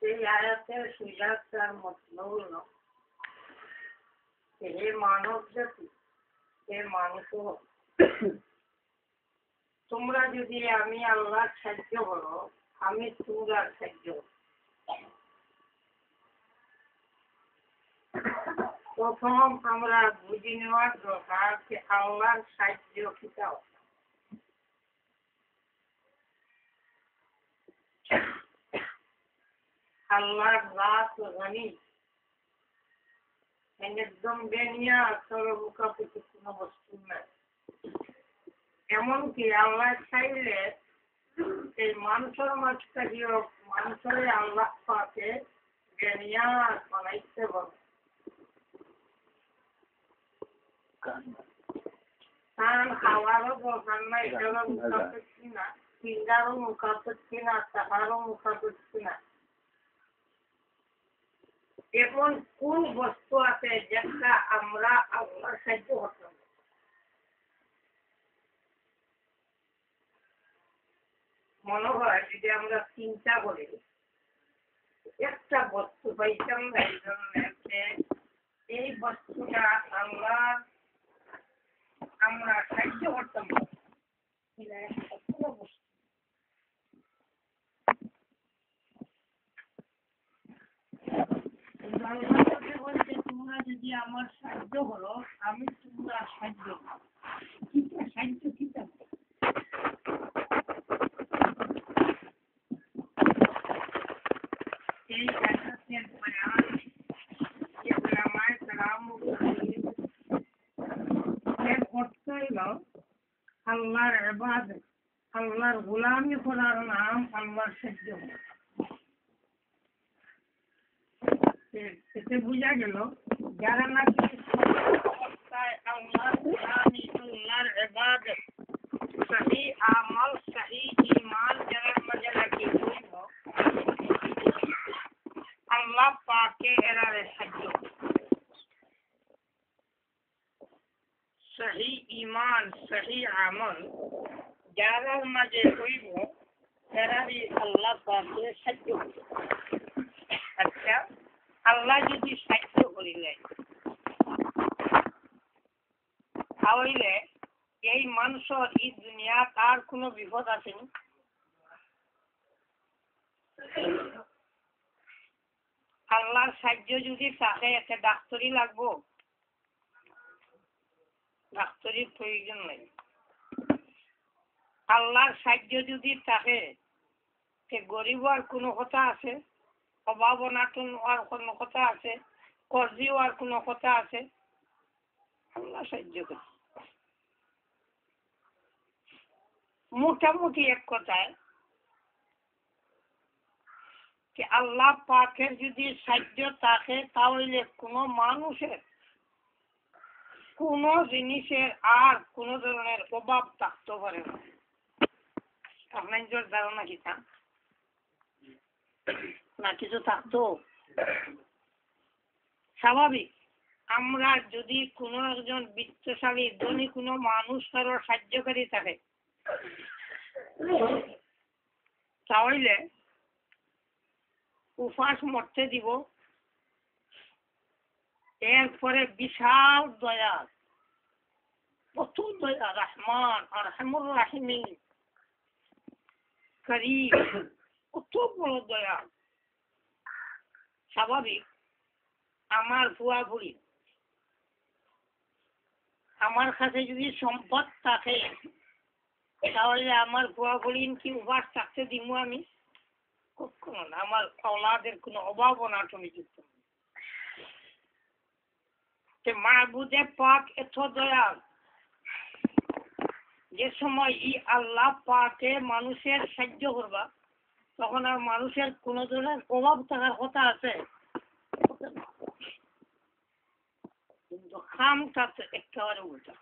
সেই আয়াতের সুজাতার মতলব হলো হে মানব জাতি, হে মানুষ, তোমরা যদি আমি আল্লাহর সাহায্য করো, আমি তোমরা সাহায্য প্রথম আমরা বুঝে নেওয়ার দরকার যে আল্লাহর সাহায্য কিতাও। আল্লাহর রাত গনি একদম বেনিয়া সর্বমুখাপেক্ষি কোনো বস্তু নাই। এমনকি আল্লাহ চাইলে এই মানুষের মাঝখানেও মানুষের আল্লাহ পাকে বেনিয়া বানাইতে পারে। কারণ হাওয়ারও দরকার নাই, এটারও মুখাপেক্ষি না, চিন্তারও মুখাপেক্ষি না, তাহারও মুখাপেক্ষি না। এমন কোন বস্তু আছে যেটা আমরা আল্লাহর সাহায্য করতাম? মনে হয় যদি আমরা চিন্তা করি, একটা বস্তু পাইতাম এই বস্তুটা আমরা সাহায্য করতাম। বলছে তোমরা যদি আমার সাহায্য করো, আমি তোমরা সাহায্য সাহায্য কিতাম। এই আয়াতের বয়ান ইসলামায়ে কেরাম এর অর্থ হলো আল্লাহর ইবাদত, আল্লাহর গোলামি করার নাম আল্লাহর সাহায্য। এতে বোঝা গেল যারা নাকি অবস্থায় আল্লাহর গোলামি, আল্লাহর ইবাদত, সহি আমল, সহি ঈমান যারা মাঝে নাকি হইব, আল্লাহ পাকে এরারে সাহায্য। সহি ঈমান, সহি আমল যারা মাঝে হইব, এরারই আল্লাহ পাকে সাহায্য। আচ্ছা, আল্লাহ যদি সাহায্য করিলেন তাহলে এই মানুষের এই দুনিয়া তার কোনো বিপদ আসেনি? আল্লাহর সাহায্য যদি থাকে একটা ডাক্তারি লাগবো? ডাক্তারির প্রয়োজন নেই। আল্লাহর সাহায্য যদি থাকে গরিব আর কোনো কথা আছে? অভাব অনাটন আর কোনো কথা আছে? কর্জি আর কোনো কথা আছে? আল্লাহ সাহায্য করে। মোটামুটি এক কথায় আল্লাহ পাকের যদি সাহায্য থাকে তাহলে কোনো মানুষের কোনো জিনিসের আর কোনো ধরনের অভাব থাকতে পারে না। আপনার ধারণা কি তা না কিছু থাকতো? স্বাভাবিক, আমরা যদি কোনো একজন বিত্তশালী ধনী কোনো মানুষ কারো সাহায্যকারী থাকে তাহলে উপাস মরতে দিব, এরপরে বিশাল দয়া, কত দয়া, রহমান আরহামুর রাহিমিন, করিম, কত বড় দয়া। স্বাভাবিক আমার ফুয়া বুড়ি আমার কাছে যদি সম্পদ থাকে তাহলে আমার ফুয়া বুড়িন কি উপাস থাকতে দিব আমি? কখনো না। আমার আওলাদের কোনো অভাব অনাটনে যুক্ত মাহবুদে পাক এত দয়াল, যে সময় ই আল্লাহ পাকে মানুষের সাহায্য করবা তখন আর মানুষের কোন ধরনের অভাব থাকার কথা আছে? কিন্তু খামটা তো একেবারে উল্টা।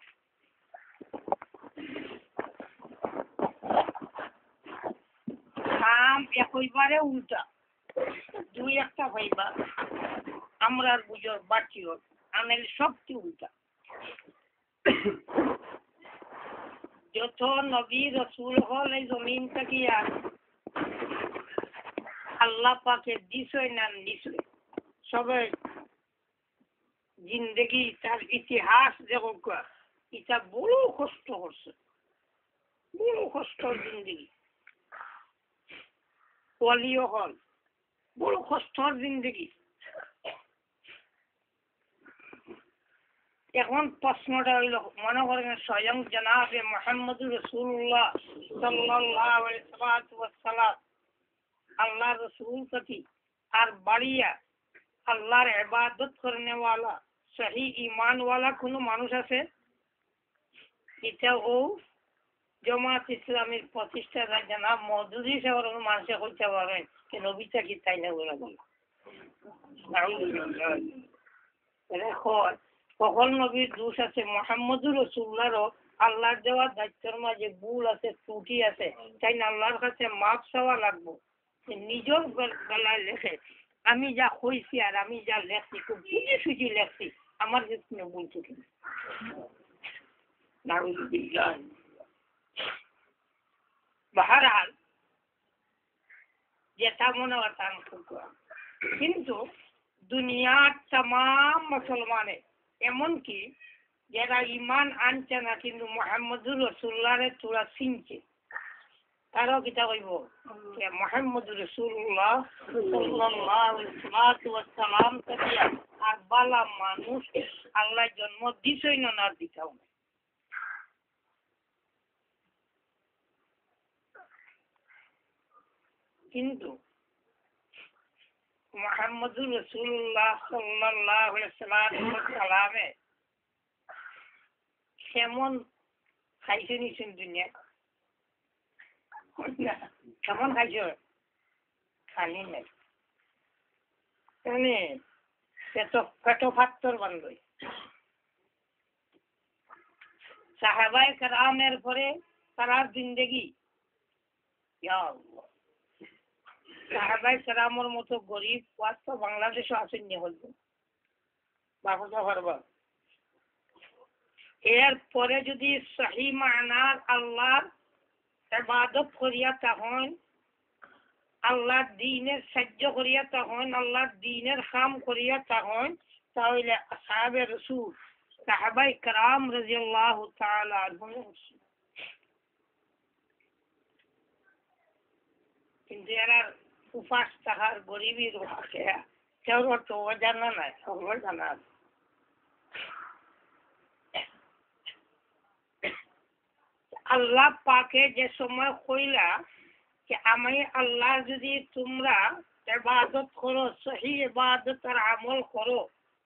খাম একইবারে উল্টা। দুই একটা ভাইবা আমরা বুঝর বাড়ছিও আনেল সবটি উল্টা। যত নবী রসুল হল এই জমিন তাকিয়া আল্লাহ পাকে দিছই না নিছই, সবাই জিন্দগি তার ইতিহাস দেখো এটা বড় কষ্ট করছে, বড় কষ্ট জিন্দগি। ওয়ালিও হল বড় কষ্টর জিন্দগি। এখন প্রশ্নটা হইল, মনে করেন স্বয়ং জনাবে মুহাম্মদুর রাসূলুল্লাহ সাল্লাল্লাহু আলাইহি ওয়াসাল্লাম আল্লাহ রসুল কতি আর বাড়িয়া আল্লাহর ইবাদত করনে ওয়ালা সহি ঈমান ওয়ালা কোনো মানুষ আছে? এটা ও জামাত ইসলামের প্রতিষ্ঠাতা জনাব মওদুদী সাহেবের মানুষে কইতে পারেন যে নবীটা কি তাই না বলে বল। সকল নবীর দোষ আছে, মুহাম্মদুর রাসূলুল্লাহরও আল্লাহর দেওয়া দায়িত্বের মাঝে ভুল আছে, ত্রুটি আছে, তাই না আল্লাহর কাছে মাপ চাওয়া লাগবো। নিজের বেলায় লেখে আমি যা হয়েছি আর আমি যা লেখছি খুব বুঝে সুঝি লেখছি, আমার কোনো ভুল ত্রুটি নেই। বাহারাল যেটা মনে হয় তা কিন্তু দুনিয়ার তাম মুসলমানে এমনকি যারা ইমান আনছে না কিন্তু মুহাম্মদুর রাসূলুল্লাহরে তোরা চিনছে, তারাও কিতা কইব মুহাম্মদুর রাসূলুল্লাহ সাল্লাল্লাহু আলাইহি ওয়াসাল্লাম তাকিয়া আর বালা মানুষ আল্লাহ জন্ম দিছই না আর দিতাও না। কিন্তু মুহাম্মদুর রাসূলুল্লাহ সাল্লাল্লাহু আলাইহি ওয়াসাল্লামে কেমন খাইছে নিছেন দুনিয়া? কেমন খাইছে? খালি নাই মানে পেট ফাত্তর বান্ধই। সাহাবায়ে কেরামের পরে তারা জিন্দেগি সাহাবায়ে কেরামের মতো গরিব ওয়াস্ত বাংলাদেশে আসেননি হলো বাবা পারবা। এরপরে যদি সহি মানার আল্লাহর ইবাদত করিয়া তখন আল্লাহর দ্বীনের সাহায্য করিয়া তখন আল্লাহর দ্বীনের কাম করিয়া তখন তাহলে আসহাবে রাসূল সাহাবায়ে কেরাম রাদিয়াল্লাহু তাআলা আনহুম। কিন্তু এরা উপাস তাহার গরিবীর উপাসে কেউ তো জানা নাই, সবাই জানা। আল্লাহ পাকে যে সময় কইলা যে আমি আল্লাহ যদি তোমরা ইবাদত করো, সহি ইবাদত আর আমল করো,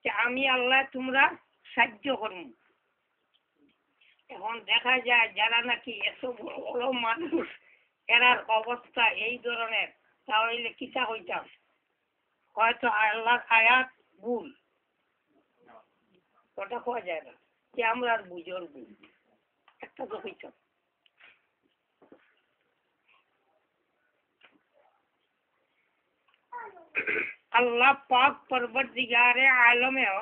যে আমি আল্লাহ তোমরা সাহায্য করব। এখন দেখা যায় যারা নাকি এত বড় বড় মানুষ এরার অবস্থা এই ধরনের, তাহলে কিতা হইতাম হয়তো আল্লাহর আয়াত ভুল, ওটা কোয়া যায় না যে আমরা আর বুঝর ভুল একটা তো হইতাম। আল্লাহ পাক পরবর্তীগারে আলমেও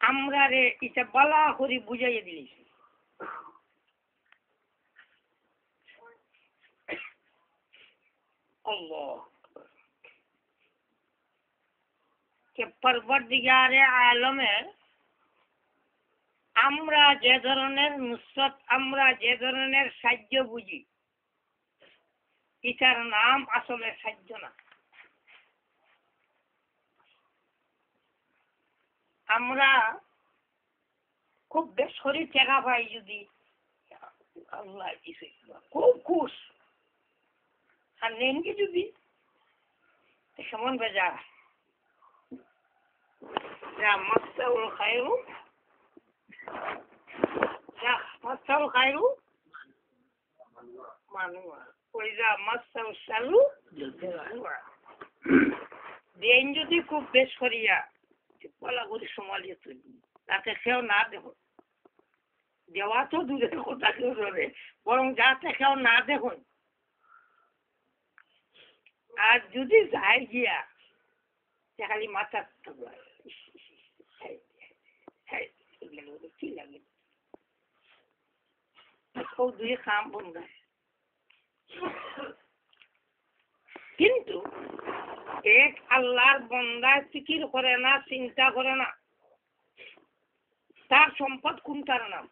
আমরা রে এটা বালা করে বুঝাইয়া দিয়েছি। আল্লাহ কে পরবর্তীগারে আলমের আমরা যে ধরনের নুসরত আমরা যে ধরনের সাহায্য বুঝি এটার নাম আসলে সাহায্য না। আমরা খুব বেসরি টাকা পাই যদি আল্লাহ খুব খুশ আর নেন কি যদি কেমন বেজা মাস্তাউল খায়রু মাস্তাউল খায়রু মানুয়া ওইজা মাস্তাউল সালু দেন যদি খুব বেশ করিয়া বলা করি সমালিয়ে তুলি তাতে কেউ না দেখো দেওয়া তো দূরের কথা কেউ ধরে বরং যাতে কেউ না দেখুন আর যদি যায় গিয়া সে খালি মাথা কি লাগে দুই খাম বন্ধ কিন্তু এক আল্লাহর বন্দা ফিকির করে না চিন্তা করে না তার সম্পদ কোনটার নাম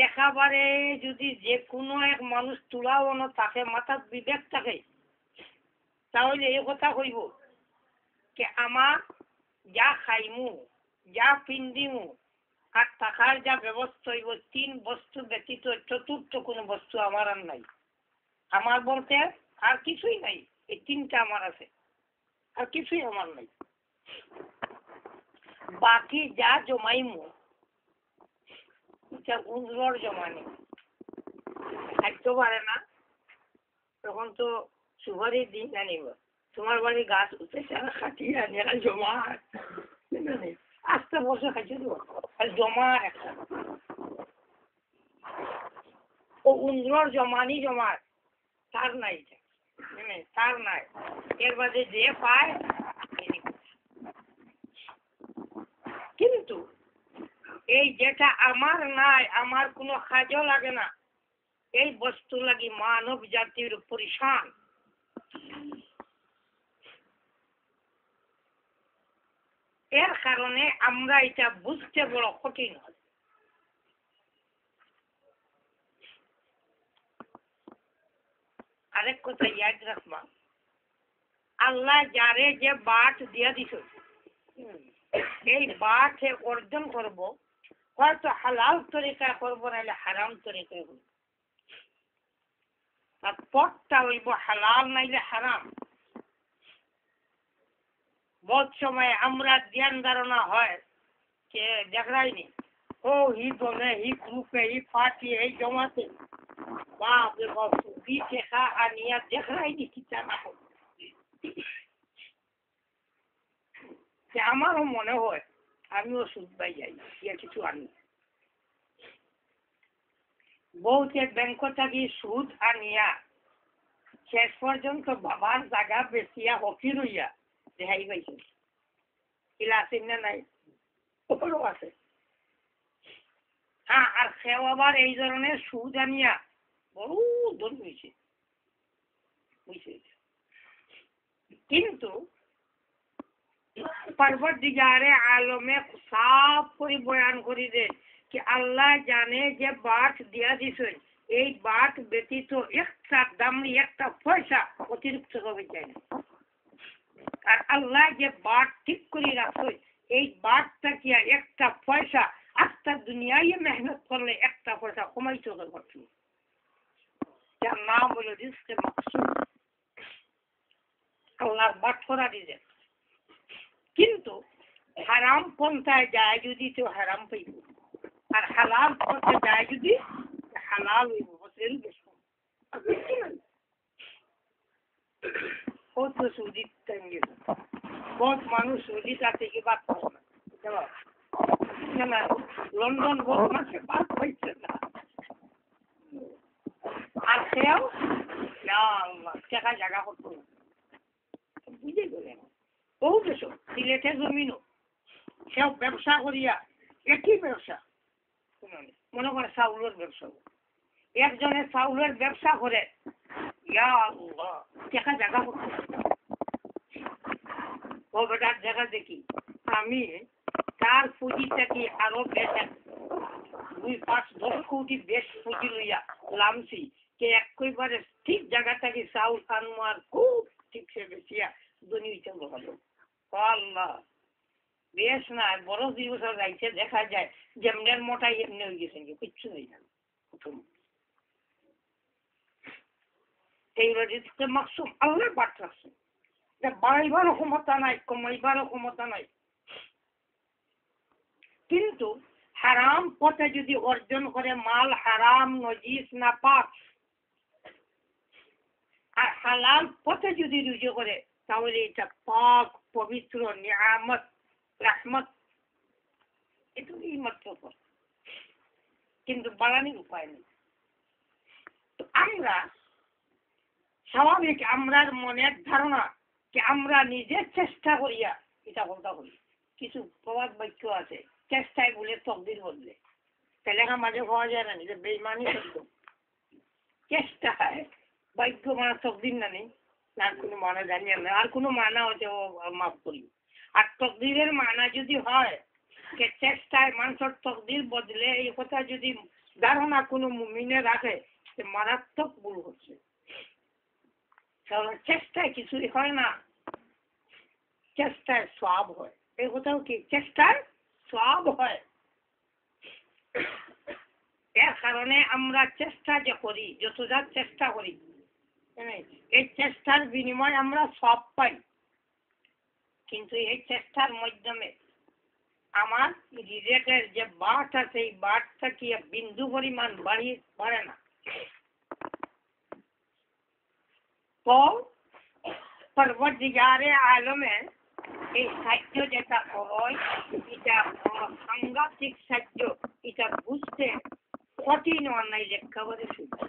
একেবারে যদি যে কোনো এক মানুষ তুলাও না তাকে মাথার বিবেক থাকে তাহলে এই কথা কইব যে আমার যা খাইমু যা পিন্দিমু আর টাকার যা ব্যবস্থা হইব তিন বস্তু ব্যতীত চতুর্থ কোনো বস্তু আমার আর নাই। আমার বলতে আর কিছুই নাই, এই তিনটা আমার আছে আর কিছুই আমার নাই। বাকি যা জমাইমু এটা উন্নর জমানি খাইতে পারে না তখন তো সুপারির দিন আনিব তোমার বাড়ি গাছ উঠেছে খাটিয়ে আনি জমা আস্তে বসে খাইছে দেবো আর জমা একটা ও উন্নর জমানি জমার তার নাই তার নাই এর বাদে যে পায় কিন্তু এই যেটা আমার নাই আমার কোনো কাজও লাগে না এই বস্তু লাগি মানব জাতির পরিশান। এর কারণে আমরা এটা বুঝতে বড় কঠিন হয়। আরেক কথা ইয়াদ রাখবা আল্লাহ যারে যে বাট দিয়া দিছ এই বাট অর্জন করব হয়তো হালাল তরিকা করবো নাহলে হারাম তরিকা করবো আর পথটা হইব হালাল নাইলে হারাম। বহুত সময় আমরা জ্ঞান ধারণা হয় যে দেখাইনি ও হি দলে হি গ্রুপে হি পার্টি এই জমাতে বাপ রে বাপ সুদি শেখা আর নিয়ে দেখাইনি কিতা না আমারও মনে হয় আমিও সুদ পাই যাই কিছু আনি বহুতে ব্যাংক থাকি সুদ আনিয়া শেষ পর্যন্ত বাবার জায়গা বেচিয়া হকি রইয়া দেখাই পাইছে কিলা আছে না নাই ওপরও আছে। হ্যাঁ আর সেও আবার এই ধরনের সুদ আনিয়া বড় ধন হয়েছে বুঝছে কিন্তু পরবর্তীগারে আলমে সাফ করে বয়ান করি দে कि আল্লাহ জানে যে বাট দিয়া দিছেন এই বাট ব্যতীত একটা দামি একটা পয়সা অতিরিক্ত হবে যায় না। আর আল্লাহ যে বাট ঠিক করে রাখছে এই বাটটা কি একটা পয়সা আস্তা দুনিয়ায় মেহনত করলে একটা পয়সা কমাইতে হবে যার নাম হলো রিজকে মাকসুদ আল্লাহর বাট করা দিয়েছে। কিন্তু হারাম পন্থায় যায় যদি তো হারাম পাইব আর হালাল পথে যায় যদি হালাল হইব হোটেল বেশি বহুত সৌদি বহুত মানুষ সৌদি থেকে বাদ পাবে না লন্ডন বহুত মানুষের বাদ পাইছে না আর সেও টাকা জায়গা করতো বুঝে গেলেন বহু দেশ সিলেটে জমিনও সেও ব্যবসা করিয়া একই ব্যবসা মনে করে চাউলের ব্যবসা একজনে চাউলের ব্যবসা করে ইয়া আল্লাহ দেখা জায়গা করতে ও বেটার জায়গা দেখি আমি তার পুঁজি থেকে আরো বেশ 2-5-10 কোটি বেশ পুঁজি লইয়া লামছি কে একবারে ঠিক জায়গা থেকে চাউল আনমো আর খুব ঠিকসে বেশিয়া ধনী হইতে ভালো আল্লাহ বেশ না বড় 2 বছর যাইছে দেখা যায় যেমনের মোটাই এমনি হয়ে গেছে কিচ্ছু নেই প্রথম এই রাজিতে মাকসুম আল্লাহ বাট রাখছে বাড়াইবারও ক্ষমতা নাই কমাইবারও ক্ষমতা নাই কিন্তু হারাম পথে যদি অর্জন করে মাল হারাম নজিস না পাক আর হালাল পথে যদি রুজু করে তাহলে এটা পাক পবিত্র নিয়ামত রহমত এটুকুই মাত্র কিন্তু বাড়ানোর উপায় নেই তো আমরা স্বাভাবিক আমরার মনের ধারণা যে আমরা নিজের চেষ্টা করিয়া এটা বলতে করি কিছু প্রবাদ বাক্য আছে চেষ্টায় বলে তকদির বদলে লেখা মাঝে পাওয়া যায় না যে বেইমানি সত্য চেষ্টায় বাক্য মানে তকদির না নেই আর কোনো মানা জানিয়ে না আর কোনো মানা হচ্ছে ও মাফ করি আর তকদিরের মানা যদি হয় যে চেষ্টায় মানুষের তকদির বদলে এই কথা যদি ধারণা কোনো মুমিনে রাখে মারাত্মক ভুল হচ্ছে কারণ চেষ্টায় কিছুই হয় না চেষ্টায় সওয়াব হয় এই কথাও কি চেষ্টায় সওয়াব হয় এর কারণে আমরা চেষ্টা যে করি যতটা চেষ্টা করি এই চেষ্টার বিনিময়ে আমরা সওয়াব পাই কিন্তু এই চেষ্টার মাধ্যমে আমার রিজেক্টের যে বাট আছে এই বাটটা কি বিন্দু পরিমাণ বাড়ে না তো পরবর্তীকারে আলমে এই সাহায্য যেটা হয় এটা সাংঘাতিক সাহায্য এটা বুঝতে কঠিন অন্যায় একেবারে সুদা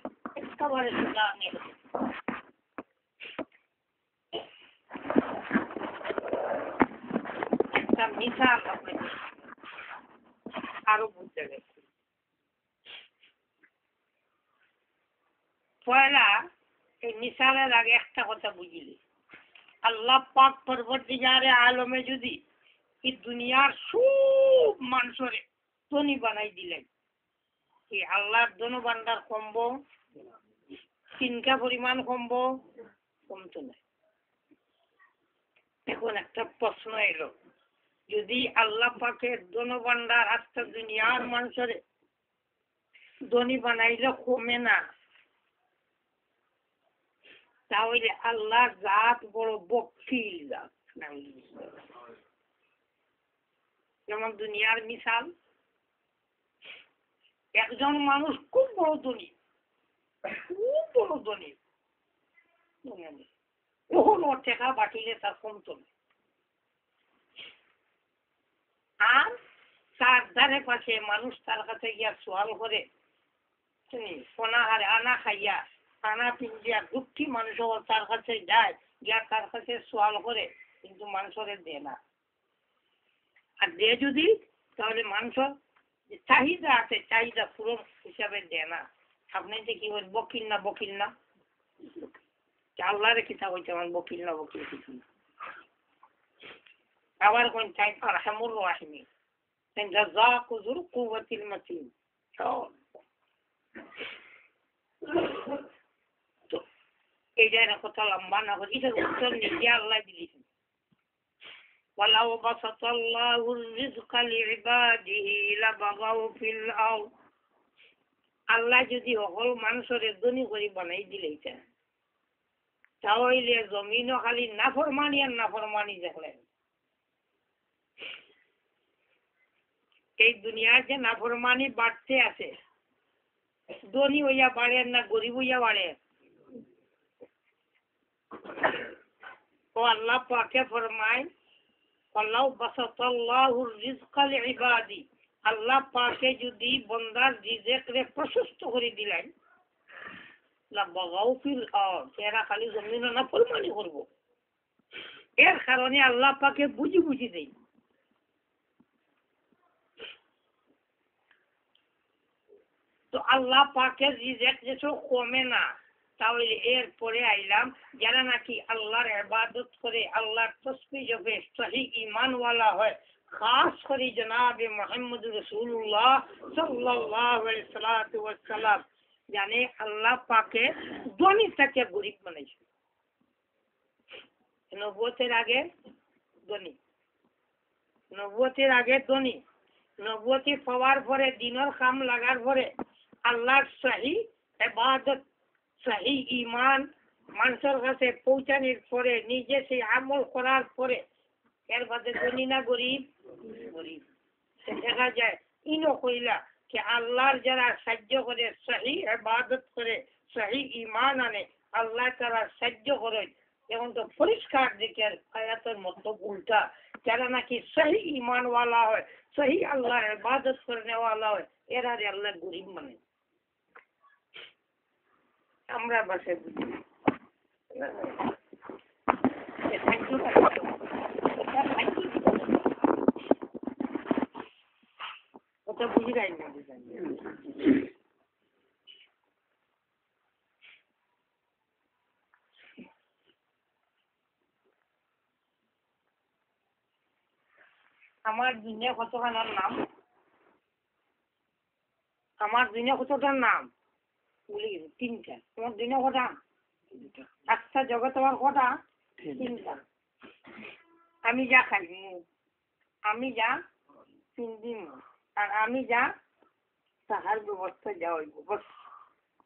একটা মিশাল আপনাকে আরো বুঝতে গেছে পয়লা এই মিশালের আগে একটা কথা বুঝিলি আল্লাহ পাক পরবর্তীকারে আলমে যদি এই দুনিয়ার সব মানুষরে ধনী বানাই দিলেন এই আল্লাহর ধনভাণ্ডার কমবো চিন্তা পরিমাণ কমবো কমতো না এখন একটা প্রশ্ন এলো যদি আল্লাহ পাকের ধনভাণ্ডার আজকে দুনিয়ার মানুষরে ধনী বানাইলে কমে না তাহলে আল্লাহর জাত বড় বকিল জাত যেমন দুনিয়ার মিশাল একজন মানুষ খুব বড় ধনী কখনো টাকা বাটিলে তার কমতো না আর তার ধারে পাশে মানুষ তার কাছে গিয়া সোয়াল করে সোনাহারে আনা খাইয়া আনা পিন্দিয়া দুঃখী মানুষ তার কাছে যায় গিয়া তার কাছে সোয়াল করে কিন্তু মানুষের দেয় না আর দেয় যদি তাহলে মানুষের চাহিদা আছে চাহিদা পূরণ হিসাবে দেয় না আপনি যে কি বলেন বকিল না আল্লাহরে কিতা হইতে আমার বকিল কিছু না আবার কোন চাই আরহামুর রাহিমিন জাযাকু যুল কুওয়াতিল মাতিন তো এই জায়গা কথা লম্বা না হলে এটার উত্তর নিজে আল্লাহ দিয়েছেন ওয়ালাউ বাসাতাল্লাহু রিজকা লিইবাদিহি লাবাগাউ ফিল আরদ আল্লাহ যদি সকল মানুষের ধনী করে বানাই দিলেইটা তাহলে জমিনও খালি নাফরমানি দেখলেন এই দুনিয়ার যে নাফরমানি বাড়তে আছে ধনী হইয়া বাড়ে না গরিব হইয়া বাড়ে ও আল্লাহ পাকে ফরমায় ওয়ালাউ বাসাতাল্লাহু রিজকা লিইবাদি আল্লাহ পাকে যদি বান্দার রিজেকরে প্রশস্ত করে দিলেন লাবাগাউ ফিল আরদ এরা খালি জমিনে নাফরমানি করব এর কারণে আল্লাহ পাকে বুঝি দেই তো আল্লাহ পাকের রিজেক যেসব কমে না তাহলে এরপরে আইলাম যারা নাকি আল্লাহর ইবাদত করে আল্লাহর তসবিহ জপে সহি ঈমানওয়ালা হয়, খাস করে জনাবে মুহাম্মদ রাসূলুল্লাহ সাল্লাল্লাহু আলাইহি ওয়াসাল্লাম জানে আল্লাহ পাকে ধনী থেকে গরিব বানাইছে। নবুয়তের আগে ধনী, নবুয়তের আগে ধনী, নবুয়তি পাওয়ার পরে দিনের কাম লাগার পরে আল্লাহর সহি ইবাদত সহি ঈমান মানুষের কাছে পৌঁছানোর পরে নিজে সেই আমল করার পরে এর বাদে ধনী না গরিব? গরিব। দেখা যায় ইনো কইলা कि আল্লাহর যারা সাহায্য করে সহি ইবাদত করে সহি ঈমান আনে আল্লাহ তারা সাহায্য করে। এখন তো পরিষ্কার দিকে আয়াতের মতো উল্টা, যারা নাকি সহি ঈমানওয়ালা হয় সহি আল্লাহর ইবাদত করনেওয়ালা হয় এরা আল্লাহ গরিব মানে। আমরা বাসে বুঝি ওটা বুঝি যাই না। আমার দুনিয়া কতখানার নাম, আমার দুনিয়া কতটার নাম বলে গেছে তিনটা। তোমার দুনিয়া কটা? আচ্ছা জগৎ তোমার কটা? তিনটা। আমি যা খাই, আমি যা তিন আর আমি যা তাহার ব্যবস্থা যা হইব, বস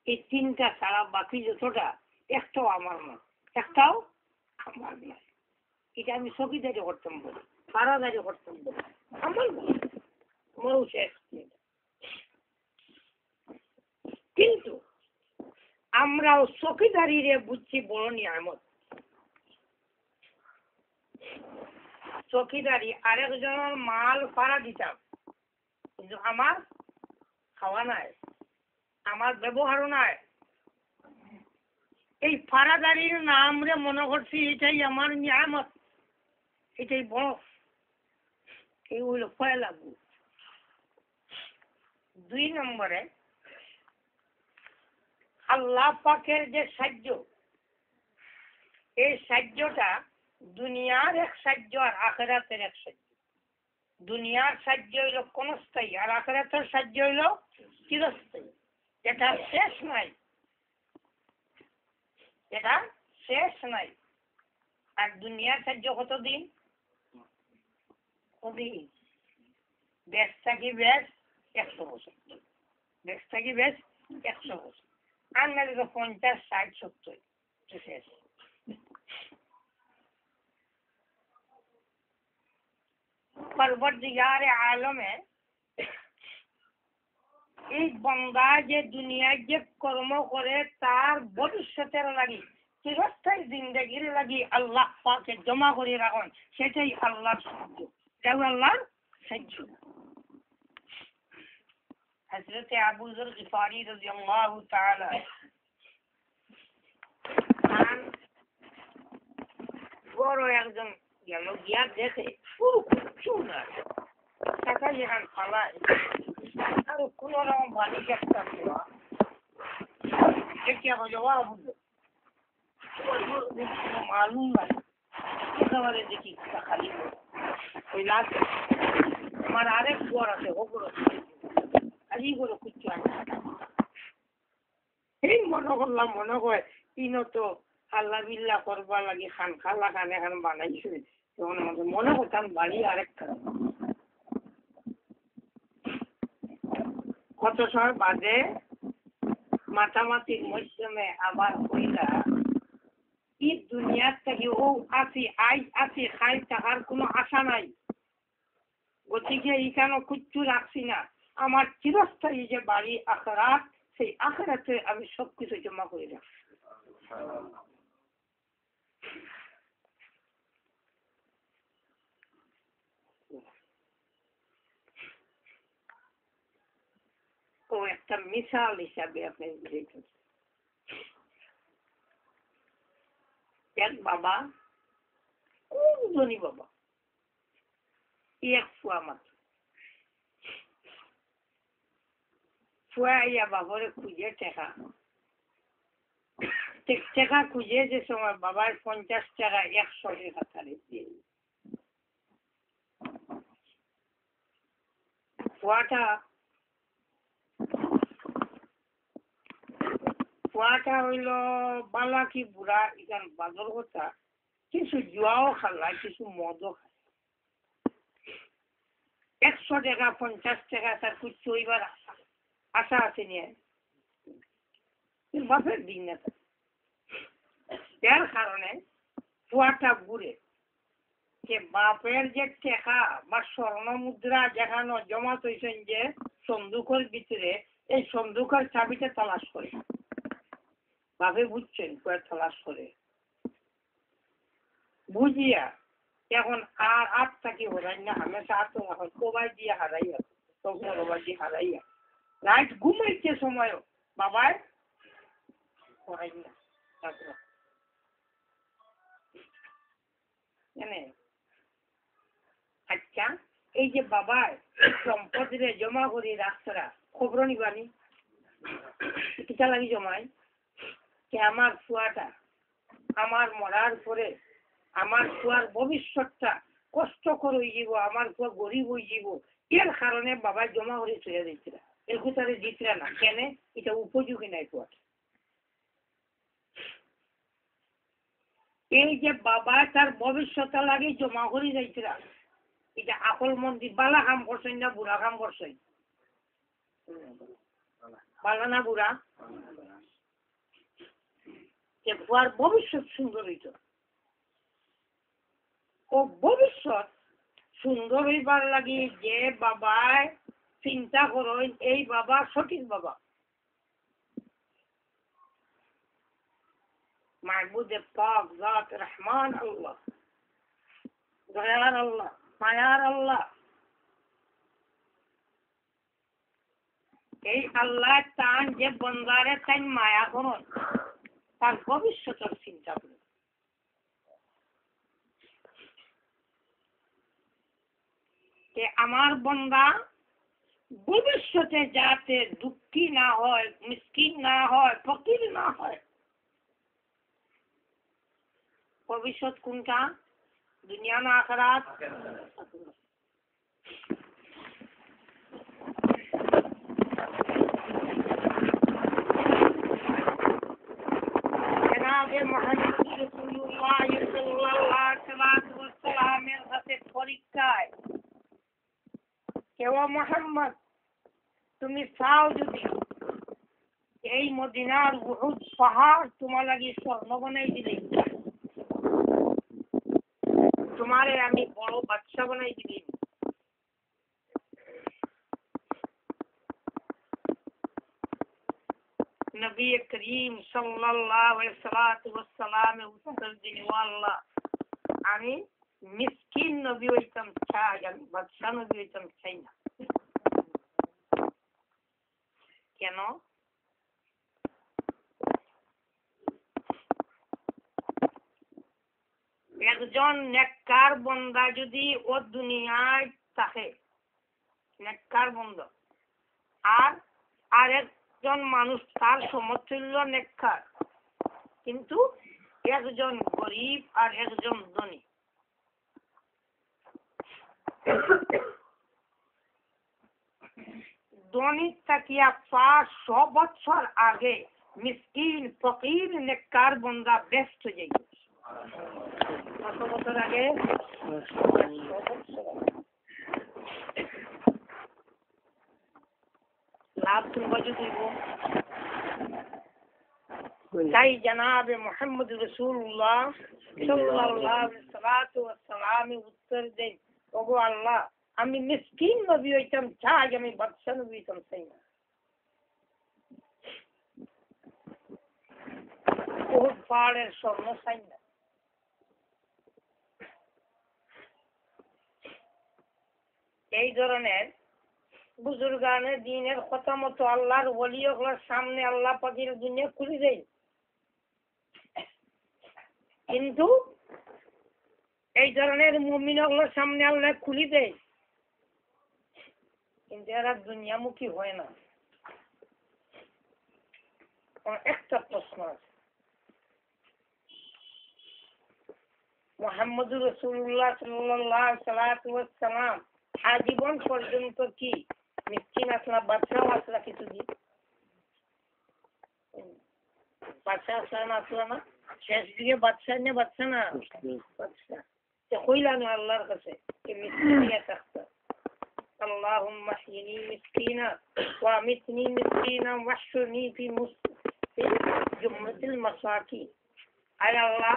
এই তিনটা ছাড়া বাকি যতটা একটাও আমার না, একটাও আমার না। এটা আমি চকিদারি করতাম বলি, পাড়াদারি করতাম বলি, আমার মরু শেষ। কিন্তু আমরাও চকিদারিরে বুঝছি বড় নিয়ামত। চকিদারি আরেকজনের মাল ভাড়া দিতাম, কিন্তু আমার খাওয়া নাই, আমার ব্যবহারও নাই। এই ফাড়াদারির নাম রে মনে করছি এটাই আমার নিয়ামত, এটাই বড়। এই হইল পয়লা গুণ। 2 নম্বরে আল্লাহ পাকের যে সাহায্য, এই সাহায্যটা দুনিয়ার এক সাহায্য আর আখিরাতের এক সাহায্য। দুনিয়ার সাহায্য হইল ক্ষণস্থায়ী আর আখিরাতের সাহায্য হইল চিরস্থায়ী। এটা শেষ নাই, এটা শেষ নাই। আর দুনিয়ার সাহায্য কতদিন? কতদিন? বেশ থাকি বেশ 100 বছর, বেশ থাকি বেশ 100 বছর। আর নাহলে তো 50, 60, 70 শেষ। পরবর্তীকারে আলমে এই বান্দা যে দুনিয়ায় যে কর্ম করে তার ভবিষ্যতের লাগি চিরস্থায়ী জিন্দেগির লাগি আল্লাহ পাকে জমা করে রাখেন, সেটাই আল্লাহর সাহায্য, এটাও আল্লাহর সাহায্য। হযরত আবু যর গিফারি রাদিয়াল্লাহু তাআলা বড় একজন গেল গিয়া দেখে পুরো চুনা টাকা যেখান ফালায় আর কোন রকম বাড়ি একটা দেখিয়া বলে মালুম নাই একেবারে দেখি খালি ওই লাগ আমার আরেক ঘর আছে ওগুলো খালি করে কুচ্ছু এই মনে করলাম, মনে হয় তিনও তো আল্লাহ বিল্লাহ করবা লাগে খান খালা খান এখন বানাইছে। তখন আমাকে মনে করতাম বাড়ি আরেকটা। কত সময় বাদে মাতামাতির মৌসুমে আবার কইলা এই দুনিয়ার থেকে ও আসি আইস আসি খাই টাকার কোনো আশা নাই, গতিকে এখানে কিচ্ছু রাখছি না। আমার চিরস্থায়ী যে বাড়ি আখিরাত, সেই আখিরাতে আমি সবকিছু জমা করে রাখছি। ও একটা মিসাল হিসাবে আপনি দেখেন, এক বাবা, খুব ধনী বাবা, এক ফুয়া মাত্র। ফুয়া ইয়া বাবরে খুঁজে টেকা টাকা খুঁজে যে সময় বাবার 50 টাকা 100 টাকা তারে দিয়ে ফুয়াটা হইল বালা কি বুড়া এখান বাদর কথা কিছু জুয়াও খাল্লায় কিছু মদও খায় 100 টাকা 50 টাকা তার কিছু এবার আশা আছে নিয়ে বাপের দিন না এর কারণে ফুয়াটা ঘুরে যে বাপের যে টাকা বা স্বর্ণ মুদ্রা যেখানে জমা হয়েছেন যে সন্দুকের ভিতরে এই সন্দুকের চাবিটা তালাশ করে বাপে বুঝছেন ফুয়া তালাশ করে বুঝিয়া এখন আর আটটাকে হরাই না হামেশা আট এখন কোবাই দিয়ে হারাইয়া তখন কোবাই দিয়ে হারাইয়া রাইট ঘুমাইতে সময় বাবায় হরাই না আচ্ছা এই যে বাবার সম্পদ জমা করি রাস্তারা খবর নিবানি কিটা লাগি জমাই যে আমার ফুয়াটা আমার মরার পরে আমার ফুয়ার ভবিষ্যৎটা কষ্টকর হয়ে যাব আমার ফুয়া গরিব হয়ে যাব এর কারণে বাবা জমা করে চলে দিচ্ছিল এর কোথায় দিচ্ছিল না কেন এটা উপযোগী নাই ফুয়াটা এই যে বাবা তার ভবিষ্যৎ লাগে জমা করে যাইছিল এটা আকল মন্দির বালা কাম করছেন না বুড়া কাম করছেন বালা না বুড়া যে বুয়ার ভবিষ্যৎ সুন্দর হইত ও ভবিষ্যৎ সুন্দর হইবার লাগে যে বাবায় চিন্তা করেন এই বাবা সঠিক বাবা মাহবুদে পাক জাত রহমান আল্লাহ দয়ার আল্লাহ মায়ার আল্লাহ এই আল্লাহ তান যে বন্দারে তাই মায়া করুন তার ভবিষ্যতের চিন্তা করুন আমার বন্দা ভবিষ্যতে যাতে দুঃখী না হয় মিসকিন না হয় ফকির না হয় ভবিষ্যৎ কোনটা দুনিয়া না আখিরাত জনাবে মুহাম্মদ রাসূলুল্লাহ সাল্লাল্লাহু আলাইহি ওয়াসাল্লামের কাছে পরীক্ষায় কেউ মুহাম্মদ তুমি চাও যদি এই মদিনার উহুদ পাহাড় তোমার লাগি স্বর্ণ বানাই দিলে তোমারে আমি বড় বাদশা বানাই দিবি নবী করিম সাল্লাল্লাহু আলাইহি ওয়াসাল্লাম উত্তর দিলেন আল্লাহ আমি মিসকিন নবী হইতাম চাই আমি বাদশা নবী হইতাম চাই না কেন একজন নেককার বান্দা যদি ও দুনিয়ায় থাকে নেককার বান্দা আর আরেকজন মানুষ তার সমতুল্য নেককার কিন্তু একজন গরিব আর একজন ধনী ধনী তাকিয়া 500 বছর আগে মিসকিন ফকির নেককার বান্দা ব্যস্ত যাই কত বছর আগে লাভ তুমি দিব তাই জনাবে মুহাম্মদ রাসূলুল্লাহ সাল্লাল্লাহু আলাইহি ওয়াসাল্লাম উত্তর দেন ওগো আল্লাহ আমি মিসকিন নবী হইতাম চাই আমি বাদশা নবী হইতাম চাই না উহুদ পাহাড়ের স্বর্ণ চাই না এই ধরনের বুজুর্গানের দিনের কথা মতো আল্লাহর ওলিগুলোর সামনে আল্লাহ পাকের দুনিয়া খুলে দেয় কিন্তু এই ধরনের মুমিনগুলোর সামনে আল্লাহ খুলে দেয় কিন্তু এরা দুনিয়ামুখী হয় না একটা প্রশ্ন আছে মুহাম্মদুর রাসূলুল্লাহ সাল্লাল্লাহু সাল্লাম আজীবন পর্যন্ত কি মিসকিন আসলা বাচ্চাও আসলা কিছু দিন বাচ্চা আসলা না শেষ দিকে বাচ্চা না বাচ্চা কইলাম আল্লাহর কাছে যে মিসকিনিয়া থাকতা اللهم احيني مسكينا وامتني مسكينا واحشرني في جملة المساكين আয় আল্লাহ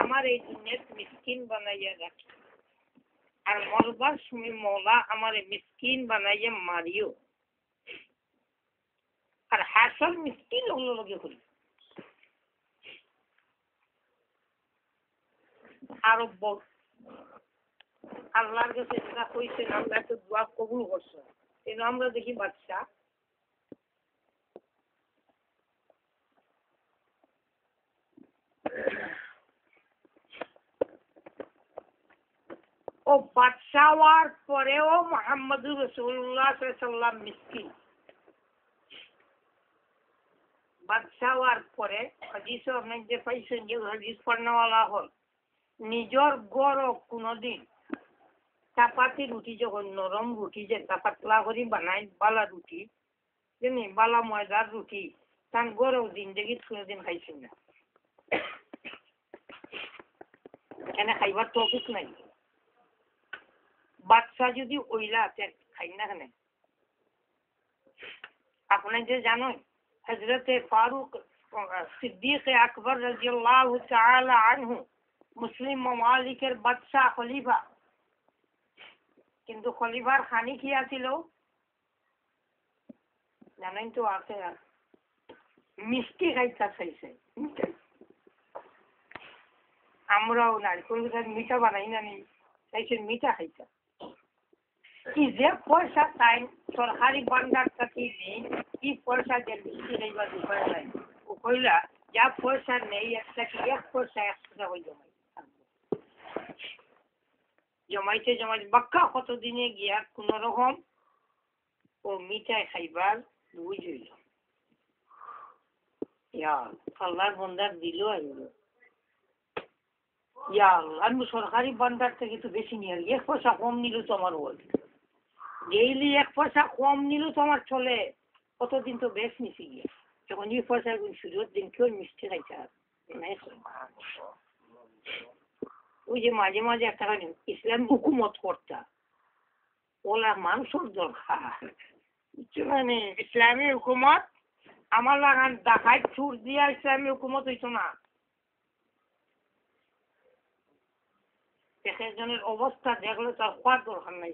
আমার এই দুনিয়াত মিসকিন বানাইয়া রাখি আর মরবার সময় মওলা আমারে মিসকিন বানাইয়া মারিও আর হাসর মিসকিন লগে করি আরো বল আল্লাহর কাছে যেটা কইছেন আল্লাহ তো দোয়া কবুল করছে কিন্তু আমরা দেখি বাচ্চা ও বাচ্চা হওয়ার পরেও মুহাম্মদুর রাসূলুল্লাহ সাল্লাল্লাহু আলাইহি ওয়াসাল্লাম মিসকিন বাচ্চা হওয়ার পরে হাদিসে আপনি যে পাইছেন যে হাদিস পড়নেওয়ালা হল নিজের গড় কোনোদিন চাপাতি রুটি যখন নরম রুটি যে পাতলা করে বানাই বালা রুটি জানি বালা ময়দার রুটি তার গড়েও জিন্দেগি কোনোদিন খাইছেন না এনে খাইবার তৌফিক নাই বাচ্চা যদি ওইলা খাই না কেন আপনি যে জানেন হযরত ফারুক সিদ্দিক আকবর রাদিয়াল্লাহু তাআলা আনহু মুসলিম মামালিকের বাদশা খলিফা কিন্তু খলিফার খানি কি আছিল জানেন তো আছে মিষ্টি খাইতে চাইছে আমরাও নারকেল মিঠা বানাই না নি চাইছে মিঠা খাইতে কি যে পয়সা তাই সরকারি বান্দার কাছে নেই কি পয়সা যে মিষ্টি খাইবার উপায় নাই ও কইলা যা পয়সা নেই একটা কি এক পয়সা একশো হয়ে জমাইতে বাক্কা কতদিনে গিয়া কোন রকম ও মিঠাই খাইবার বুঝল আল্লাহর বান্দার দিল আমি সরকারি বান্দার থেকে তো বেশি নিয়ে এক পয়সা কম নিল তো আমার বল ডেইলি এক পয়সা কম নিল তো আমার চলে কতদিন তো বেশ নিছি গিয়ে যখন এই পয়সা সুযোগ দিন কেউ মিষ্টি খাইতে ওই যে মাঝে মাঝে একটা ইসলাম হুকুমত করতা ওলা মানুষের দরকার মানে ইসলামী হুকুমত আমার লাগান দেখায় চুর দিয়া ইসলামী হুকুমত হইতো না একজনের অবস্থা দেখলে তার হওয়ার দরকার নাই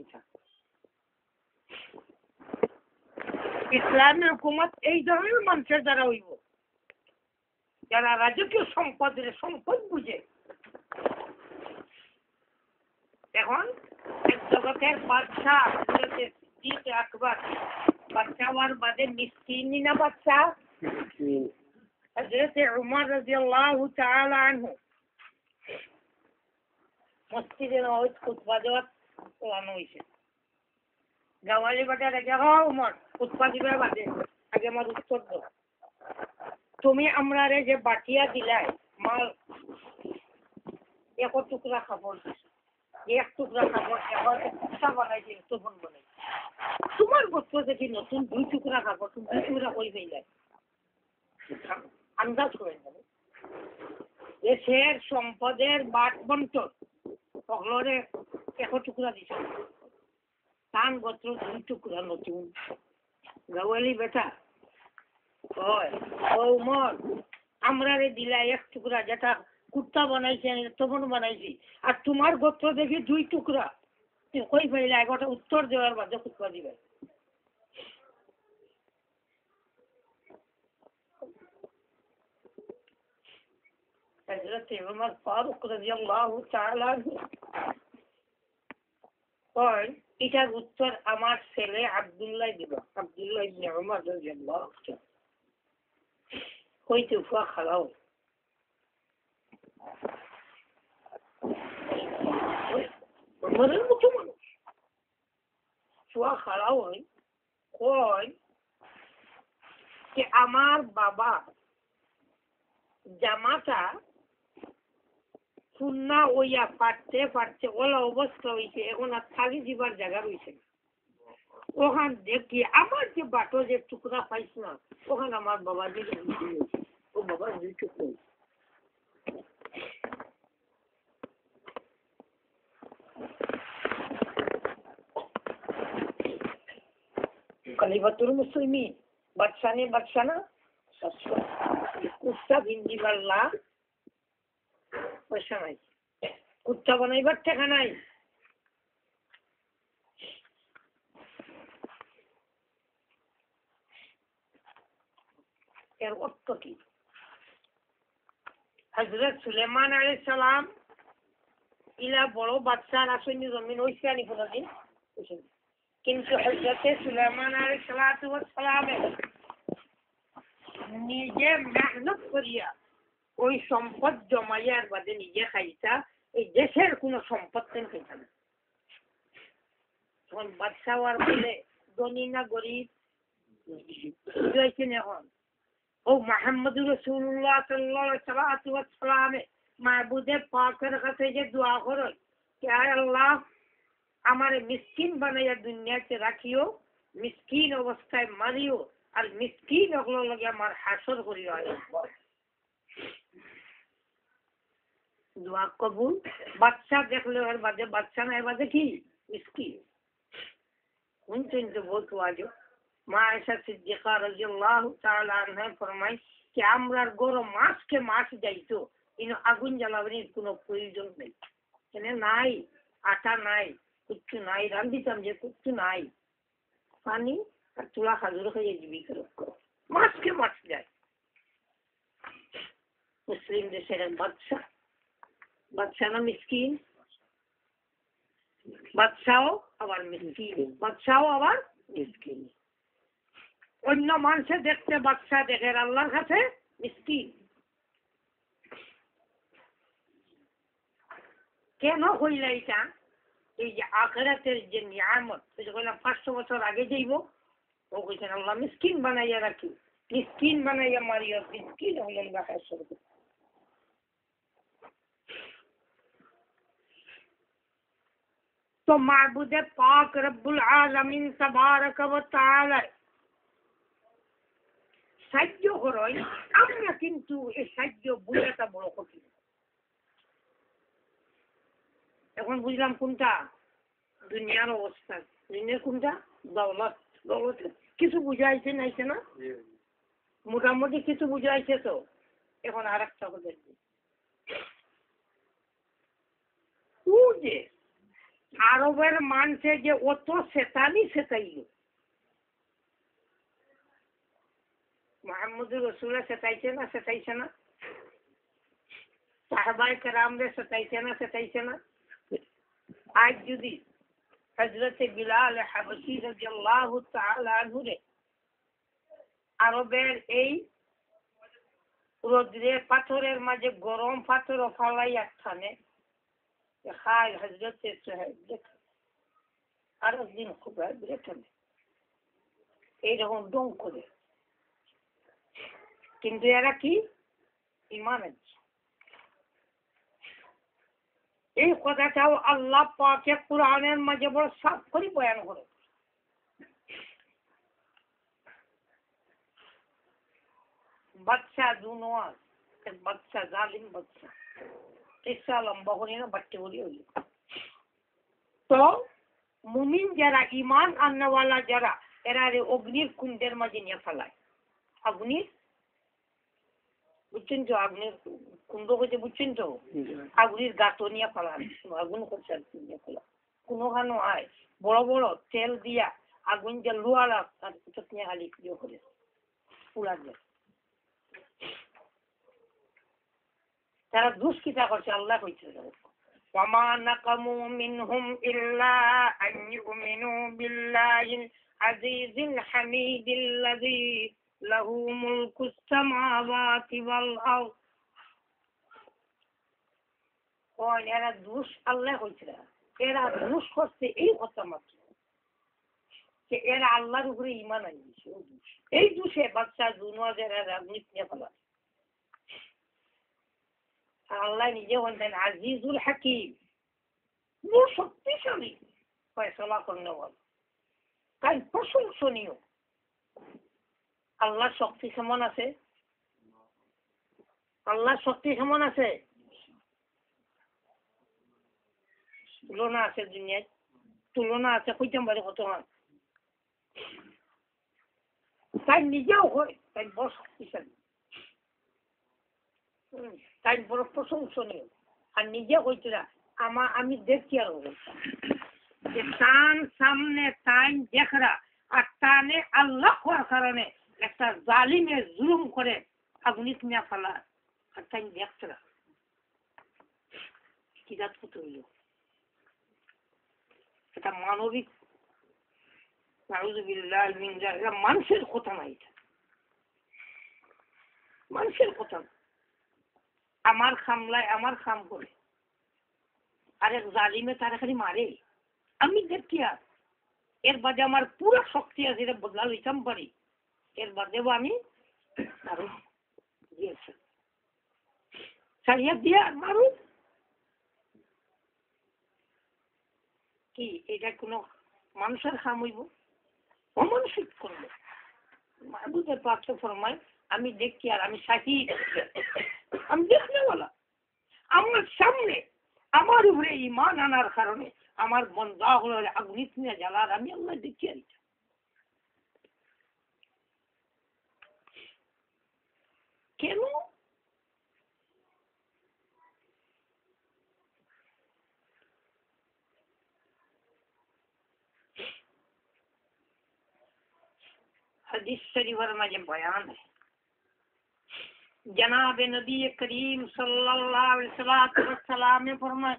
ইসলামী হুকুমত এই ধরনের মানুষের দ্বারা হইব যারা রাজকীয় সম্পদ বুঝে এখন এক জগতের বাদশা সিদ্দিক আকবর বাচ্চা হওয়ার বাদে মিসকিনি না বাচ্চা হযরত উমর রাদিয়াল্লাহু তাআলা আনহু মসজিদে নববী খুতবা দেওয়ার প্ল্যান হইছে গাওয়ালি বাটা রেখে উমর খুতবা দিবার বাদে আগে আমার উত্তর দাও তুমি আমরা রে যে বাটিয়া দিলাই মাল এক টুকরা খাবার এক টুকরা খাবার এখন কুসা বানাইছে তখন বানাই তোমার গোত্র দেখি নতুন 2 টুকরা খাবার তুমি 2 টুকরা কই পাইলাই আন্দাজ করে যাবে দেশের সম্পদের বাট বন্টন সকলরে এক টুকরা দিছে তান গোত্র 2 টুকরা নতুন গাওয়ালি বেটা ওই ও উমর আমরা রে দিলাই এক টুকরা যেটা কুত্তা বানাইছে তখন বানাইছি আর তোমার গোত্র দেখি 2 টুকরা কই পাইলা একটা উত্তর দেওয়ার বাদে কুত্তা দিবে হযরত উমর ফারুক রাদিয়াল্লাহু তাআলা কই এটার উত্তর আমার ছেলে আব্দুল্লাহ দিব আব্দুল্লাহ ইবনে উমর রাদিয়াল্লাহু তাআলা কইতে ফুয়া খালাও উমরের মতো মানুষ ফুয়া খালাও হয় কই যে আমার বাবা জামাটা ফুন্না ওইয়া পারতে পারতে ওলা অবস্থা হয়েছে, এখন আর খালি দিবার জায়গা রয়েছে। ওখান দেখি আমার যে বাটো যে টুকরা পাইছ না, ওখানে আমার বাবা যে ও বাবা দুইটুকু Kalifatul Muslimin, batsana, kutta bindi balla, পয়সা নাই, কুত্তা বানাইবার টাকা নাই। এর অর্থ কি? হযরত সুলাইমান আলাইহিস সালাম ইলা বড় বাদশাহ আসেনি, জমিন হইছে আনি কোনদিন, কিন্তু হযরত সুলাইমান আলাইহিস সালাম নিজে মেহনত করিয়া ওই সম্পদ জমাইয়ার বাদে নিজে খাইতা, এই দেশের কোন সম্পদ কেন খাইতা না। তখন বাদশাহ আর বলে ধনী না গরিব বুঝাইছেন। এখন ও মুহাম্মদুর রাসূলুল্লাহ সাল্লাল্লাহু আলাইহি ওয়াসাল্লাম মাহবুবে পাকের কাছে যে দোয়া করে, কে আল্লাহ আমারে মিসকিন বানাইয়া দুনিয়াতে রাখিও, মিসকিন অবস্থায় মারিও, আর মিসকিন ওগুলো লগে আমার হাসর করিও। দোয়া কবুল। বাচ্চা দেখলে ওর বাদে বাচ্চা নাই, বাদে কি মিসকিন। শুনছেন তো বহুত ওয়াজো। মা আয়েশা সিদ্দিকা রাদিয়াল্লাহু তাআলা আনহা ফরমায় যে আমরার গরম মাসকে মাস যাইতো, কিন্তু আগুন জ্বালাবার কোনো প্রয়োজন নেই। এখানে নাই, আটা নাই, কিচ্ছু নাই, রান্ধিতাম যে কিচ্ছু নাই, পানি আর চুলা খাজুর খাইয়ে জীবিকা রক্ষা, মাসকে মাস যায়। মুসলিম দেশের বাদশা না মিসকিন, বাদশাও আবার মিসকিন, বাদশাও আবার মিসকিন। অন্য মানুষে দেখতে বাদশা দেখে, আল্লাহর কাছে মিসকিন। কেন হইল এটা? এই যে আখিরাতের যে নিয়ামত, 500 বছর আগে যাইব, ও কইছেন আল্লাহ মিসকিন বানাইয়া রাখি, মিসকিন বানাইয়া মারিয়া, মিসকিন হইলেন বাসায় সরবে। তো মাবুদে পাক রব্বুল আলামিন তাবারাক ওয়া তাআলা সাহায্য করই, আমরা কিন্তু এই সাহায্য বুঝাটা বড় কঠিন। এখন বুঝলাম কোনটা দুনিয়ার অবস্থা, দুনিয়ার কোনটা দৌলত। দৌলত কিছু বুঝাইছে নাইছে না, মোটামুটি কিছু বুঝাইছে। তো এখন আর একটা কথা যে আরবের মানুষে যে অত সেতাইল, মুহাম্মদুর রাসূলুল্লাহ সেটাইছে না, সাহাবায়ে কেরামরে সেটাইছে না। আজ যদি হযরতে বিলাল হাবশী রাদিয়াল্লাহু তাআলা আনহু রে আরবের এই রোদ্রে পাথরের মাঝে গরম পাথর ফালাইয়া খানে খায়, হযরতে সাহেব দেখ আর একদিন খুব দেখেন এইরকম ডং করে, কিন্তু এরা কি ঈমান আছে। এই কথাটাও আল্লাহ পাকে কুরআনের মাঝে বড় সাফ করে বয়ান করে। বাচ্চা দুনওয়াজ, এক বাচ্চা জালিম বাচ্চা, কিসা লম্বা করে না বাচ্চা বলি হইল। তো মুমিন যারা, ঈমান আননেওয়ালা যারা, এরা অগ্নির কুণ্ডের মাঝে নিয়ে ফেলায়। অগ্নির বুঝছেন তো, আগুনের কুণ্ড হইতে বুঝছেন তো, আগুনের গাতো নিয়ে ফেলান, আগুন করছে নিয়ে ফেলা। কোনোখানো আয় বড় বড় তেল দিয়া আগুন যে লোয়ারা নিয়ে খালি ইয়ে করে পুরা যায়। তারা দুষ্কৃতা করছে, আল্লাহ কইছে ওয়ামা নাকামু মিনহুম ইল্লা আন ইউমিনু বিল্লাহিল আজিজিল হামিদিল্লাযী লাহু মুলকুস সামাওয়াতি ওয়াল আরদ। কোন এরা দোষ আল্লাহ কইছে, এরা দোষ করছে এই কথা মাত্র, যে এরা আল্লাহর উপরে ঈমান আনছে। এই দোষে বাচ্চা দুনওয়াজেরা রাজনীতি নিয়ে ফেলা। আল্লাহ নিজে বলতেন আজিজুল হাকিম, বড় শক্তিশালী ফয়সালা করলে বল, তাই প্রশংসনীয়। আল্লাহর শক্তি কেমন আছে? আল্লাহর শক্তি কেমন আছে? তুলনা আছে দুনিয়ায়? তুলনা আছে? কইতাম পারে কত? তাই নিজেও হয়, তাই বড় শক্তিশালী, তাই বড় প্রশংসনীয়। আর নিজে হইতে না আমি দেখছি আর যে তান সামনে তাই দেখরা, আর টানে আল্লাহ হওয়ার কারণে একটা জালিমে জুলুম করে আগুনিত মিয়া ফেলা, আর তাই দেখতে না কি জাত কত হইল। এটা মানবিক মানুষের কথা না, এটা মানুষের কথা না। আমার খামলায় আমার খাম করে আরেক জালিমে তারা খালি মারে, আমি দেখি আর এর বাদে আমার পুরো শক্তি আছে, এটা বদলা লইতাম পারি, এর বাদেও আমি আরো দিয়েছি সারিয়া দিয়ে আর মারু। কি এটা কোনো মানুষের খাম হইব? অমানসিক করবো। মাহবুবের প্রাপ্ত ফরমায় আমি দেখি আর আমি সাক্ষী, আমি দেখনেওয়ালা। আমার সামনে আমার উপরে ঈমান আনার কারণে আমার বন্ধা হলো আগুনিত নিয়ে জ্বালার, আমি আল্লাহ দেখি আর কেন? हदीस शरीफर में बयान है, जनाब नबी करीम सल्लल्लाहु अलैहि वसल्लम ने फरमाया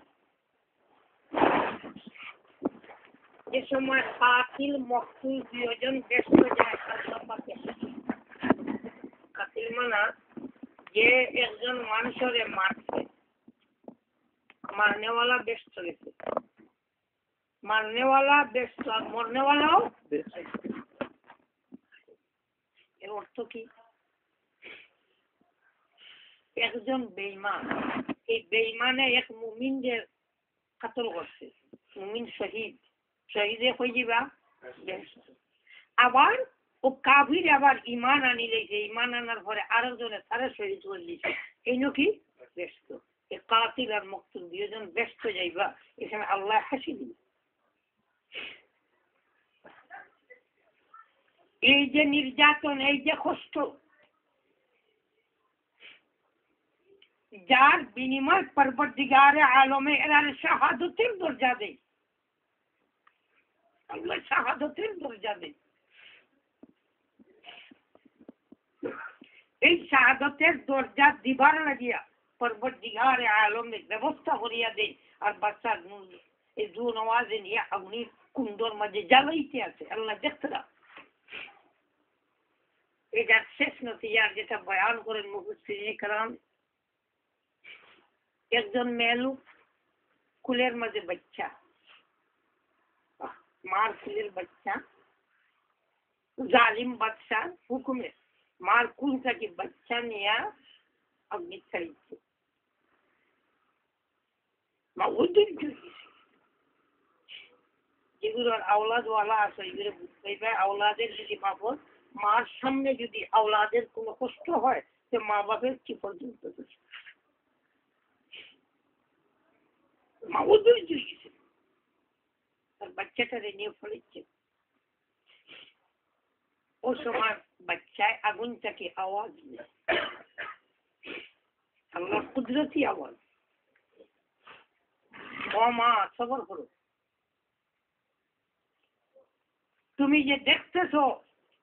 যে সময় কাতিল মকতুল দুইজন ব্যস্ত যায় আল্লাহ পাকে। কাতিল মানে যে একজন মানুষের মারছে, মারনেওয়ালা ব্যস্ত গেছে, মারনেওয়ালা ব্যস্ত আর মরনেওয়ালাও ব্যস্ত। এর অর্থ কি? একজন বেঈমান, এই বেঈমানে এক মুমিনদের কাতল করছে, মুমিন শহীদ, শহীদে হয়ে যাবা। আবার ও কাফির আবার ঈমান আনি লইছে, ঈমান আনার পরে আরেকজনে তারা শহীদ করে দিয়েছে, এই নাকি ব্যস্ত। এই কাতিল আর মকতুল দুইজন ব্যস্ত যাইবা, এখানে আল্লাহ হাসি দিবে। এই যে নির্যাতন, এই যে কষ্ট, যার বিনিময় পরবর্তীগারে আলমে এরার শাহাদতের দরজা দেয়, আল্লাহ শাহাদতের দরজা দেয়। এই শাহাদতের দরজা দিবার লাগিয়া পরবর্তীগারে আলমে ব্যবস্থা করিয়া দেয়। আর বাচ্চা এই দু নওয়াজে নিয়ে আগুনির কুণ্ডর মাঝে জ্বালাইতে আছে, আল্লাহ দেখতে না। এটার শেষ নতিজা যেটা বয়ান করেন মুফাসসিরিনে কেরাম, একজন মেয়ে লোক কুলের মাঝে বাচ্চা, মার কুলের বাচ্চা, জালিম বাদশার হুকুমে মার কুল থেকে বাচ্চা নিয়ে অগ্নি ছাড়িয়েছে। মা উদ্দিন যেগুলোর আওলাদ ওয়ালা আছে, এগুলো বুঝতে পারে আওলাদের যদি বাপর মার সামনে যদি আওলাদের কোনো কষ্ট হয়, তো মা বাপের কি পর্যন্ত মা উদ্দিন গেছে, তার বাচ্চাটারে নিয়ে ফেলেছে। ওই সময় বাচ্চায় আগুন থেকে আওয়াজ নেই, আল্লাহর কুদরতি আওয়াজ, ও মা সবর করো, তুমি যে দেখতেছো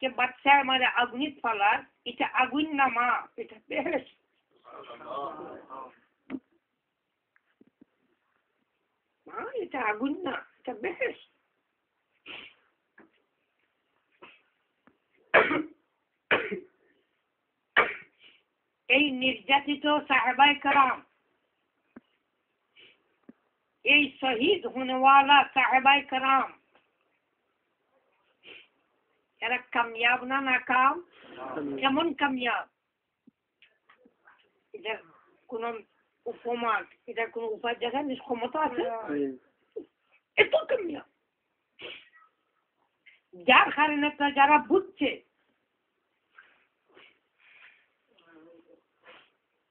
যে বাচ্চায় মানে আগুনিত ফালার, এটা আগুন না মা, এটা বেহেশত। মা এটা আগুন না, এটা বেহেশত। এই নির্যাতিত সাহাবায়ে কেরাম, এই শহীদ হোনেওয়ালা সাহাবায়ে কেরাম, এরা কামিয়াব না নাকাম? কেমন কামিয়াব? এটা কোন উপমা এটার কোনো উপায় দেখার ক্ষমতা আছে? এত কামিয়াব যার কারণে যারা বুঝছে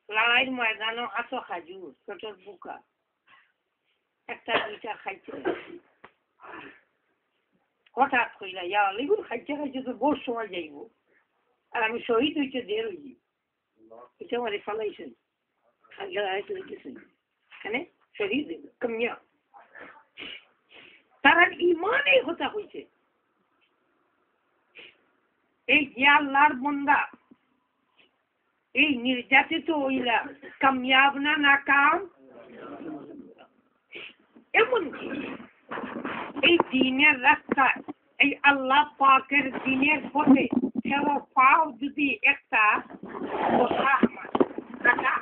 লড়াইয়ের ময়দানও আতো খাজুর ছোটর বুকা একটা দুইটা খাইছে হঠাৎ কইলা ইয়া লিগুর খাইছে খাইছে তো বহু সময় যাইব আর আমি শহীদ হইতে দের হইছি এটা আমার ফালাইছে এখানে শহীদ কামিয়া তারা ইমানই হতা হইছে এই যে আল্লাহর বান্দা এই নির্যাতিত হইলা কামিয়াব না নাকাম এমনকি এই দিনের রাস্তা এই আল্লাহ পাকের দিনের পথে ফেরো পাও যদি একটা কথা কাটা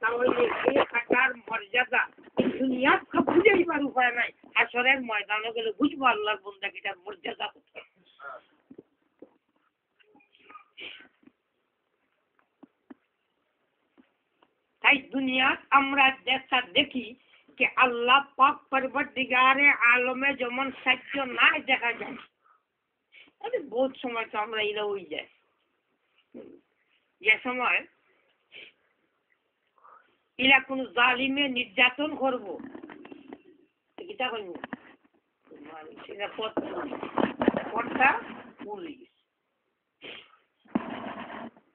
তাহলে এই কাটার মর্যাদা দুনিয়ার সব বুঝাইবার উপায় নাই আসরের ময়দানে গেলে বুঝবো আল্লাহর বান্দা এটার মর্যাদা কোথায় তাই দুনিয়া আমরা দেখি कि अल्लाह पाक परवरदिगारे आलमे যেমন সত্য না দেখা যায় আরে বহুত সময় তো আমরা এরা হই যায় যে সময় এরা কোন জালিমে নির্যাতন করব কিটা কইব সেটা পথটা পুলিশ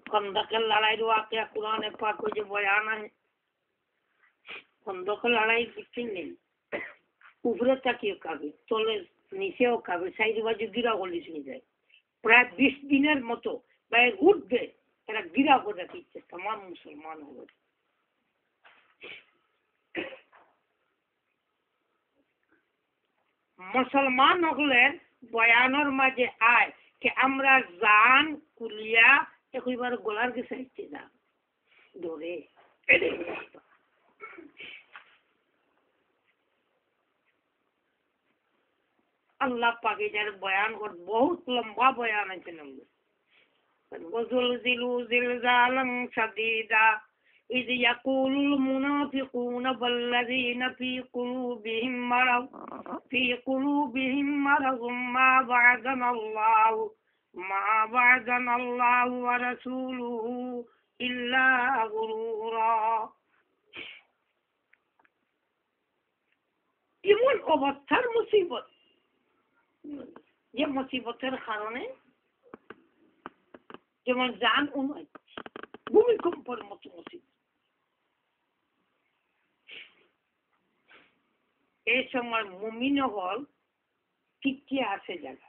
খন্দকের লড়াইয়ের ওয়াকিয়া কুরআনে পাক যে বয়ান আছে খন্দকের লড়াই কিছু নেই উপরে তাকিয়ে খাবে তলে নিচেও খাবে সাইড বাজু গিরা গলি শুনে যায় প্রায় 20 দিনের মতো বাইরে উঠবে এরা গিরা করে দিচ্ছে तमाम মুসলমান হবে মুসলমান হলেন বয়ানের মাঝে আয় कि আমরা জান কুলিয়া একবার গোলার কে সাইতে না দৌড়ে अल्लाह पाके जार बयान कर बहुत लंबा बयान है चलंगे वज़ुलज़िलू ज़िलज़ालन शदीदा इज़ यक़ूलुल मुनाफ़िक़ून वल्लज़ीन फ़ी क़ुलूबिहिम मरज़ मा वअदनल्लाहु व रसूलुहु इल्ला गुरूरा এমন অবস্থার মুসিবত যে মুসিবতের কারণে যেমন জান ভূমিকম্পের মতো মুসিবত এই সময় মুমিন হল টিকে আছে জায়গা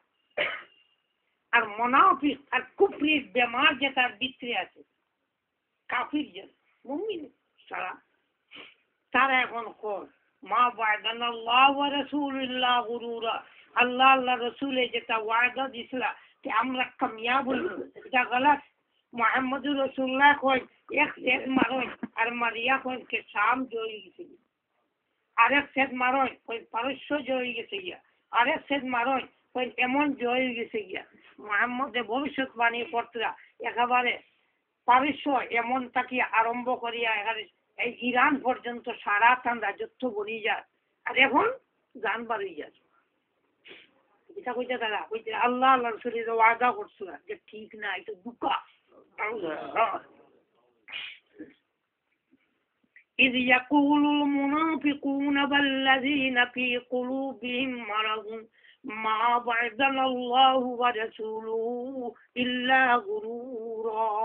আর মুনাফিক আর কুফরির বেমার যেটা ভিতরে আছে কাফির যেন মুমিন সারা তারা এখন কর মা ওয়াদানাল্লাহু ওয়া রাসূলুল্লাহ গুরুরা আল্লাহ আল্লাহ রসুলে যেটা ওয়াদা দিছিল যে আমরা কামিয়াব হইব এটা গলত মুহাম্মদুর রাসূলুল্লাহ কই এক সেট মারোই আর মারিয়া কই কে শাম জয় গেছে আরেক সেট মারোই কই পারস্য জয় গেছে গিয়া আরেক সেট মারোই কই এমন জয় গেছে গিয়া মুহাম্মদে ভবিষ্যৎবাণী করতরা একেবারে পারস্য এমন তাকে আরম্ভ করিয়া এখানে এই ইরান পর্যন্ত সারা তান রাজত্ব বনি যায় আর এখন জান বাড়ি যায় এটা কইতে দাদা কইতে আল্লাহ আল্লাহ রাসূলের ওয়াদা করছিল যে ঠিক না এটা দুকা إذ يقول المنافقون والذين في قلوبهم مرض ما وعدنا الله ورسوله إلا غرورا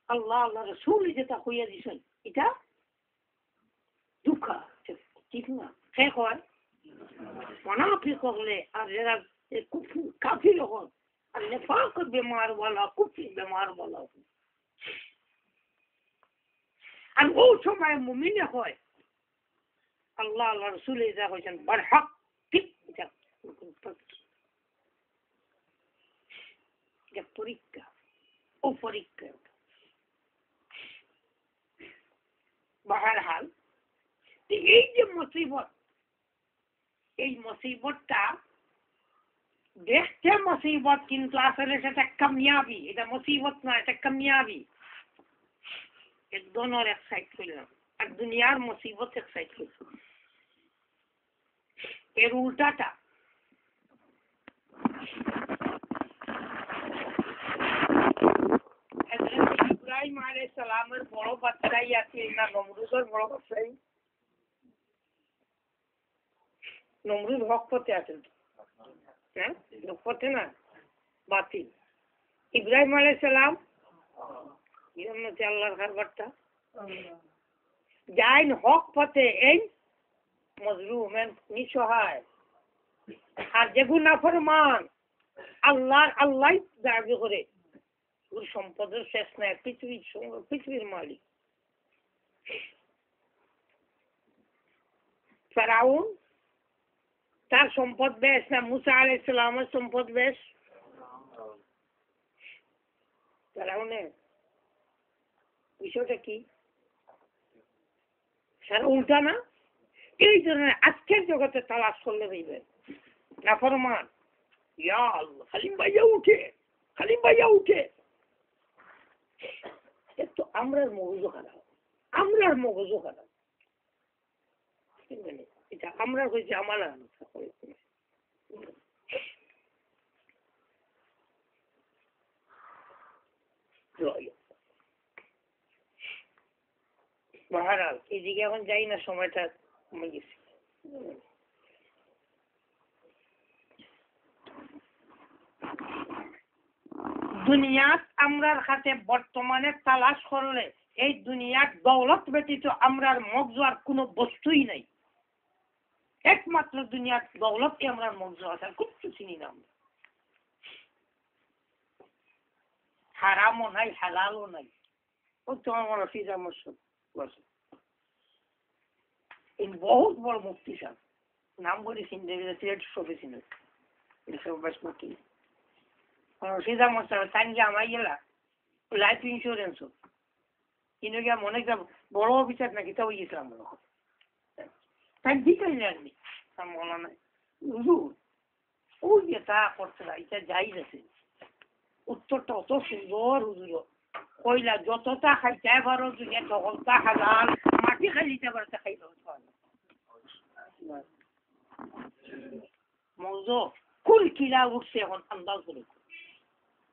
আল্লাহ আল্লাহ রাসূল যেটা কইয়া দিছেন এটা দুকা ঠিক না কে কয় মুনাফিক হলে আর যারা কাফির হল আর নিফাক বেমার वाला কুফরি বেমার वाला আর ও সময় মুমিন হয় আল্লাহ আল্লাহ রাসূল যা কইছেন বরহক ঠিক এটা পরীক্ষা ও পরীক্ষা বহরহাল এই যে মুসিবত এই মুসিবতটা দেখতে মুসিবত কিন্তু আসলে সেটা কামিয়াবি এটা মুসিবত না এটা কামিয়াবি এক ধরনের এক সাইড করলাম আর দুনিয়ার মুসিবত এক সাইড করলাম। এর উল্টাটা ইব্রাহিম আলাইহিস সালামের বড় বাচ্চাই আছে না নমরুদের বড় বাচ্চাই? নমরুদ হক পথে আছেন, হ্যাঁ হক পথে না বাতিল। ইব্রাহিম আলাইহিস সালাম জান্নাতে আল্লাহর খারবারটা যাইন হক পথে এই মজলুম নিঃসহায় আর যেগুলো নাফরমান আল্লাহ দাবি করে ওর সম্পদের শেষ নাই, পৃথিবীর মালিক। ফেরাউন তার সম্পদ বেশ না মুসা আলাইহিস সালামের সম্পদ বেশ? ফেরাউনের বিষয়টা কি? স্যার উল্টা না? এই ধরনের আজকের জগতে তালাশ করলে রইবে নাফরমান ইয়া আল্লাহ খালিম ভাইয়া উঠে, খালিম ভাইয়া উঠে। তো আমরার মগজও খারাপ, আমরার মগজও খারাপ। এটা আমরা হয়েছে আমার মহারাজ এইদিকে এখন যাই না, সময়টা কমে গেছে। দুনিয়াত আমরার হাতে বর্তমানে তালাশ করলে এই দুনিয়ার দৌলত ব্যতীত আমরার মগজ আর কোনো বস্তুই নাই। একমাত্র দুনিয়ার দৌলতই আমরার মগজ আছে, আর কিচ্ছু চিনি না আমরা। হারামও নাই হালালও নাই। ও তোমার রফিজ আহমদ বসে বহুত বড় মুফতি সাহেব, নাম বলি সিলেট শোভেছিল রশিদ আহমদ সাহেব তাই যে আমার গেলা লাইফ ইন্স্যুরেন্স কিন্তু গিয়া মনে বড় অফিসার নাকি তা ওই গেছিলাম মনে হয় তাই দিতে জাননি মনে নাই হুজুর ওই যে তা করছে না এটা যাই গেছে উত্তরটা অত সুন্দর হুজুর কইলা যতটা খাইতে পারো দুনিয়া তখনটা হালাল, মাটি খাই দিতে পারো তা খাইতে মৌজো কোন কিলা উঠছে এখন আন্দাজ করে।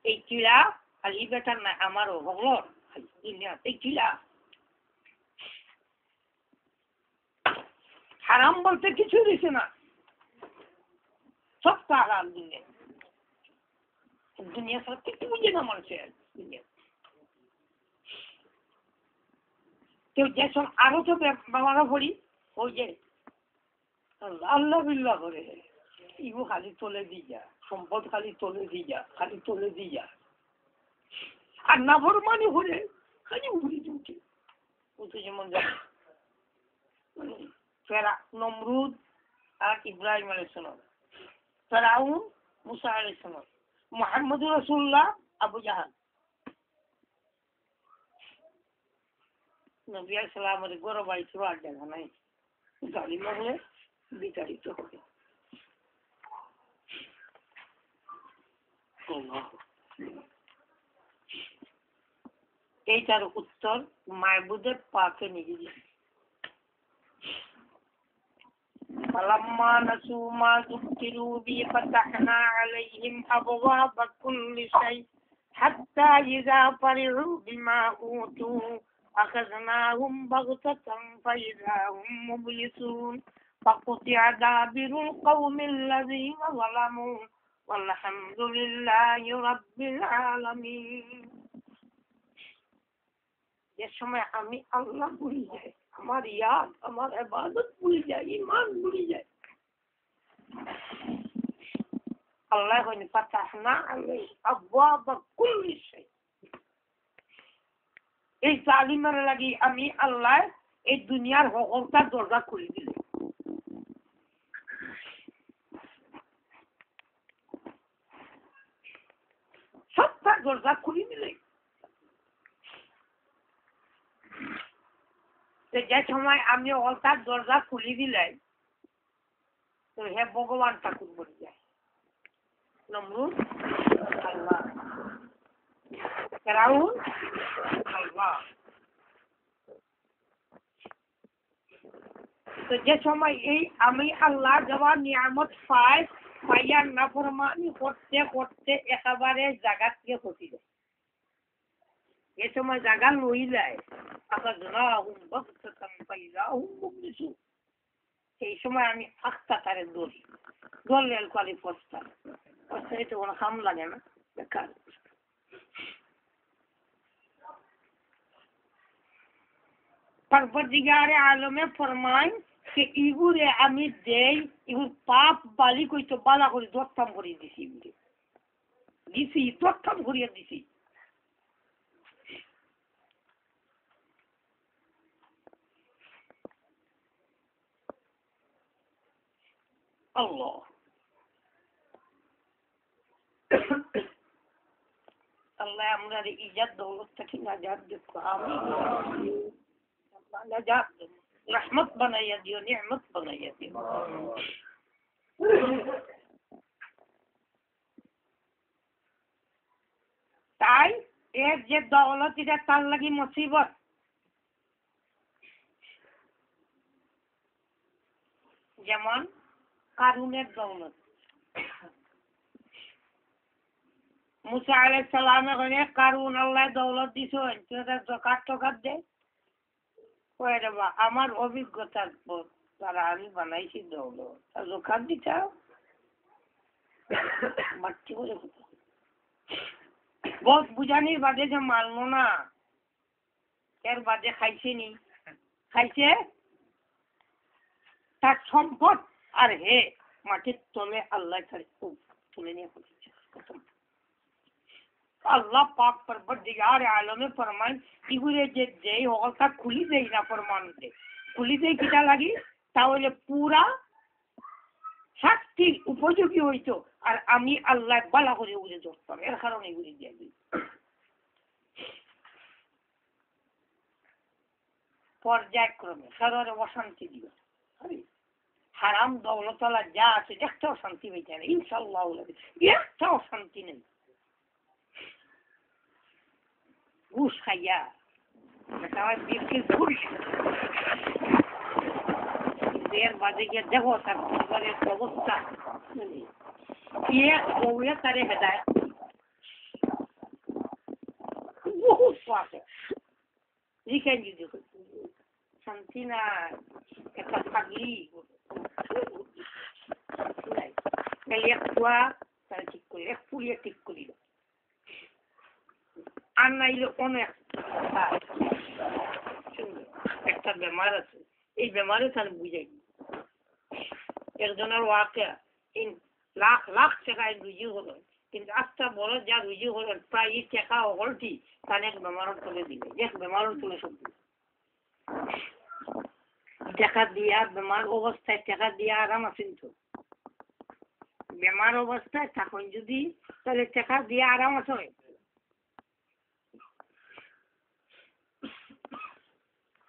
এই কিলা খালি বেটার না আমারও হগলর এই কিলা হারাম বলতে কিছু দিছে না, সব হারাম দুনিয়া। দুনিয়া সব কিছু বুঝে না মানুষের দুনিয়া। কেউ যেসব আরো তো ব্যবহার করি ওই যে আল্লাহ বিল্লাহ করে ইগো খালি তোলে দিয়ে যা, সম্পদ খালি তোলে দিয়ে যা, খালি তোলে দিয়ে যা। আর নাভর মানে হলে খালি উড়ি উঠে উঠে যেমন নমরুদ আর ইব্রাহিম আলাইহিস সালাম, ফেরাউন মুসা আলাইহিস সালাম, মুহাম্মদুর রাসূলুল্লাহ আবু জাহাল। নবী আলাইহিস সালামের গরো বাড়ি ছিল আর জায়গা নাই, গাড়ি মহলে বিতাড়িত হবে। এইটার উত্তর মাহবুদের পাকে নিজে দিচ্ছে। فلما نسوا ما ذكروا به فتحنا عليهم أبواب كل شيء حتى إذا فرحوا بما أوتوا أخذناهم بغتة فإذا هم مبلسون فقطع دابر القوم الذين ظلموا والحمد لله رب العالمين। যে সময় আমি আল্লাহ ভুলে যাই, আমার ইয়াদ আমার ইবাদত ভুলে যায়, ঈমান ভুলে যায়, আল্লাহ কইনি ফাতাহনা আলাইহি আবওয়াব কুল্লি শাই। এই জালিমের লাগি আমি আল্লাহ এই দুনিয়ার সকলটা দরজা খুলে দিল। সবটা দরজা খুলে দিলে। যে সময় আমি অলতার দরজা খুলে দিলাই তো হে ভগবান ঠাকুর বলে যায়। নমরুদ আল্লাহ, ফেরাউন আল্লাহ, তো যে সময় এই আমি আল্লাহ দেওয়া নিয়ামত পাইয়া নাফরমানি করতে করতে একেবারে জায়গা থেকে খসি যায়। এ সময় জায়গা লই যায় এই সময় আমি আখতা তারে দৌড়ি দৌড়লে কালি পস্তা এটা কোনো কাম লাগে না বেকার। परवरदिगारे आलमे फरमाय कि इगुरे आमी देई इगुर पाप बाली कोई तो बाला करी दोत्तम करी दिसी दोत्तम करिया दिसी। अल्लाह अल्लाह हमारे इज्जत दौलत तक नजात दे आमीन। नजात रहमत बनाइए दियो नेमत बनाइए दियो। তাই এর যে দৌলত এটা তার লাগি মুসিবত। যেমন কারুনের দৌলত মুসা আলাইহিস সালামের ঘরে কারুন আল্লাহ দৌলত দিছেন তোরা যাকাত টাকাত দে কই রে বা আমার অভিজ্ঞতার দ্বারা আমি বানাইছি দৌলত আর যাকাত দিতা মাটি করে बहुत बुझानी बादे जो मानलो ना এর বাদে খাইছে নি খাইছে তার সম্পদ আর হে মাটির তলে আল্লাহ তুলে নিয়ে পড়েছে। আল্লাহ পাক পরবর্তীগার আলমে ফরমান ইগুরে যে দেই হলটা খুলি দেই না ফরমান দে খুলি দেই কিটা লাগি তাহলে পুরা শাস্তির উপযোগী হইতো আর আমি আল্লাহ বালা করে উড়ে ধরতাম এর কারণে উড়ে দিয়ে দিই। পর্যায়ক্রমে সদরে অশান্তি দিবে হারাম দৌলতলা যা আছে একটাও শান্তি হইতে না ইনশাল্লাহ একটাও শান্তি নেই। ঘুষ খাইয়া ঘুষ এর বাদে গিয়ে দেখো তার পরিবারের অবস্থা তারে হেদায় বহুত পাশে লিখে দিদি শান্তি না একটা পাগলি এক খোয়া তারা ঠিক করি এক পুড়িয়ে ঠিক করিল আর নাইলে অনেক একটা বেমার আছে এই বেমারে তার বুঝাই একজনের ওয়াকে লাখ লাখ টাকায় রুজি হল কিন্তু আস্তা বড় যা রুজি হল প্রায় টাকা হলটি তার এক বেমারত তুলে দিবে এক বেমারত তুলে সব টাকা দিয়া বেমার অবস্থায় টাকা দিয়া আরাম আছেন তো বেমার অবস্থায় তখন যদি তাহলে টাকা দিয়া আরাম আছে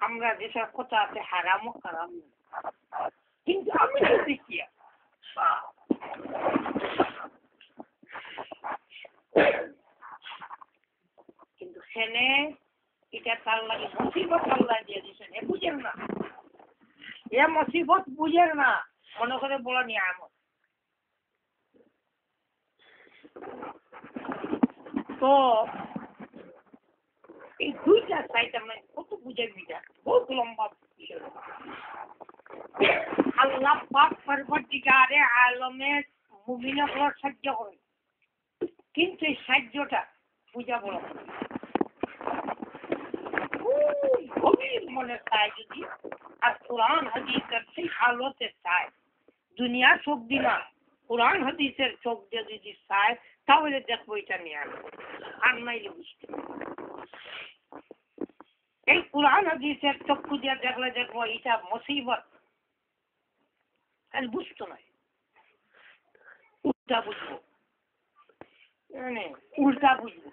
আমরা যেসব কথা আছে হারামও হারাম কিন্তু আমি দেখি কিন্তু সেনে এটা তার লাগে মুসিবত আল্লাহ দিয়ে দিয়েছেন এ বুঝেন না এ মুসিবত বুঝেন না মনে করে বলা নিয়ামত। তো এই দুইটা সাইড আমরা কত বুঝে বিটা বহুত লম্বা আল্লাহ পাক পরবর্তীকারে আলমে মুমিনগুলোর সাহায্য করে কিন্তু এই সাহায্যটা বুঝা বড় গভীর মনে চায় যদি আর কোরআন হাদিসের সেই আলোতে চায় দুনিয়ার চোখ দিনা কোরআন হাদিসের চোখ দিয়ে যদি চায় তাহলে দেখবো এটা নিয়ে আর নাইলে বুঝতে এই কোরআন হাদিসের চক্ষু দিয়ে দেখলে দেখবো এটা মুসিবত আর বুঝতো নয় উল্টা বুঝবো উল্টা বুঝবো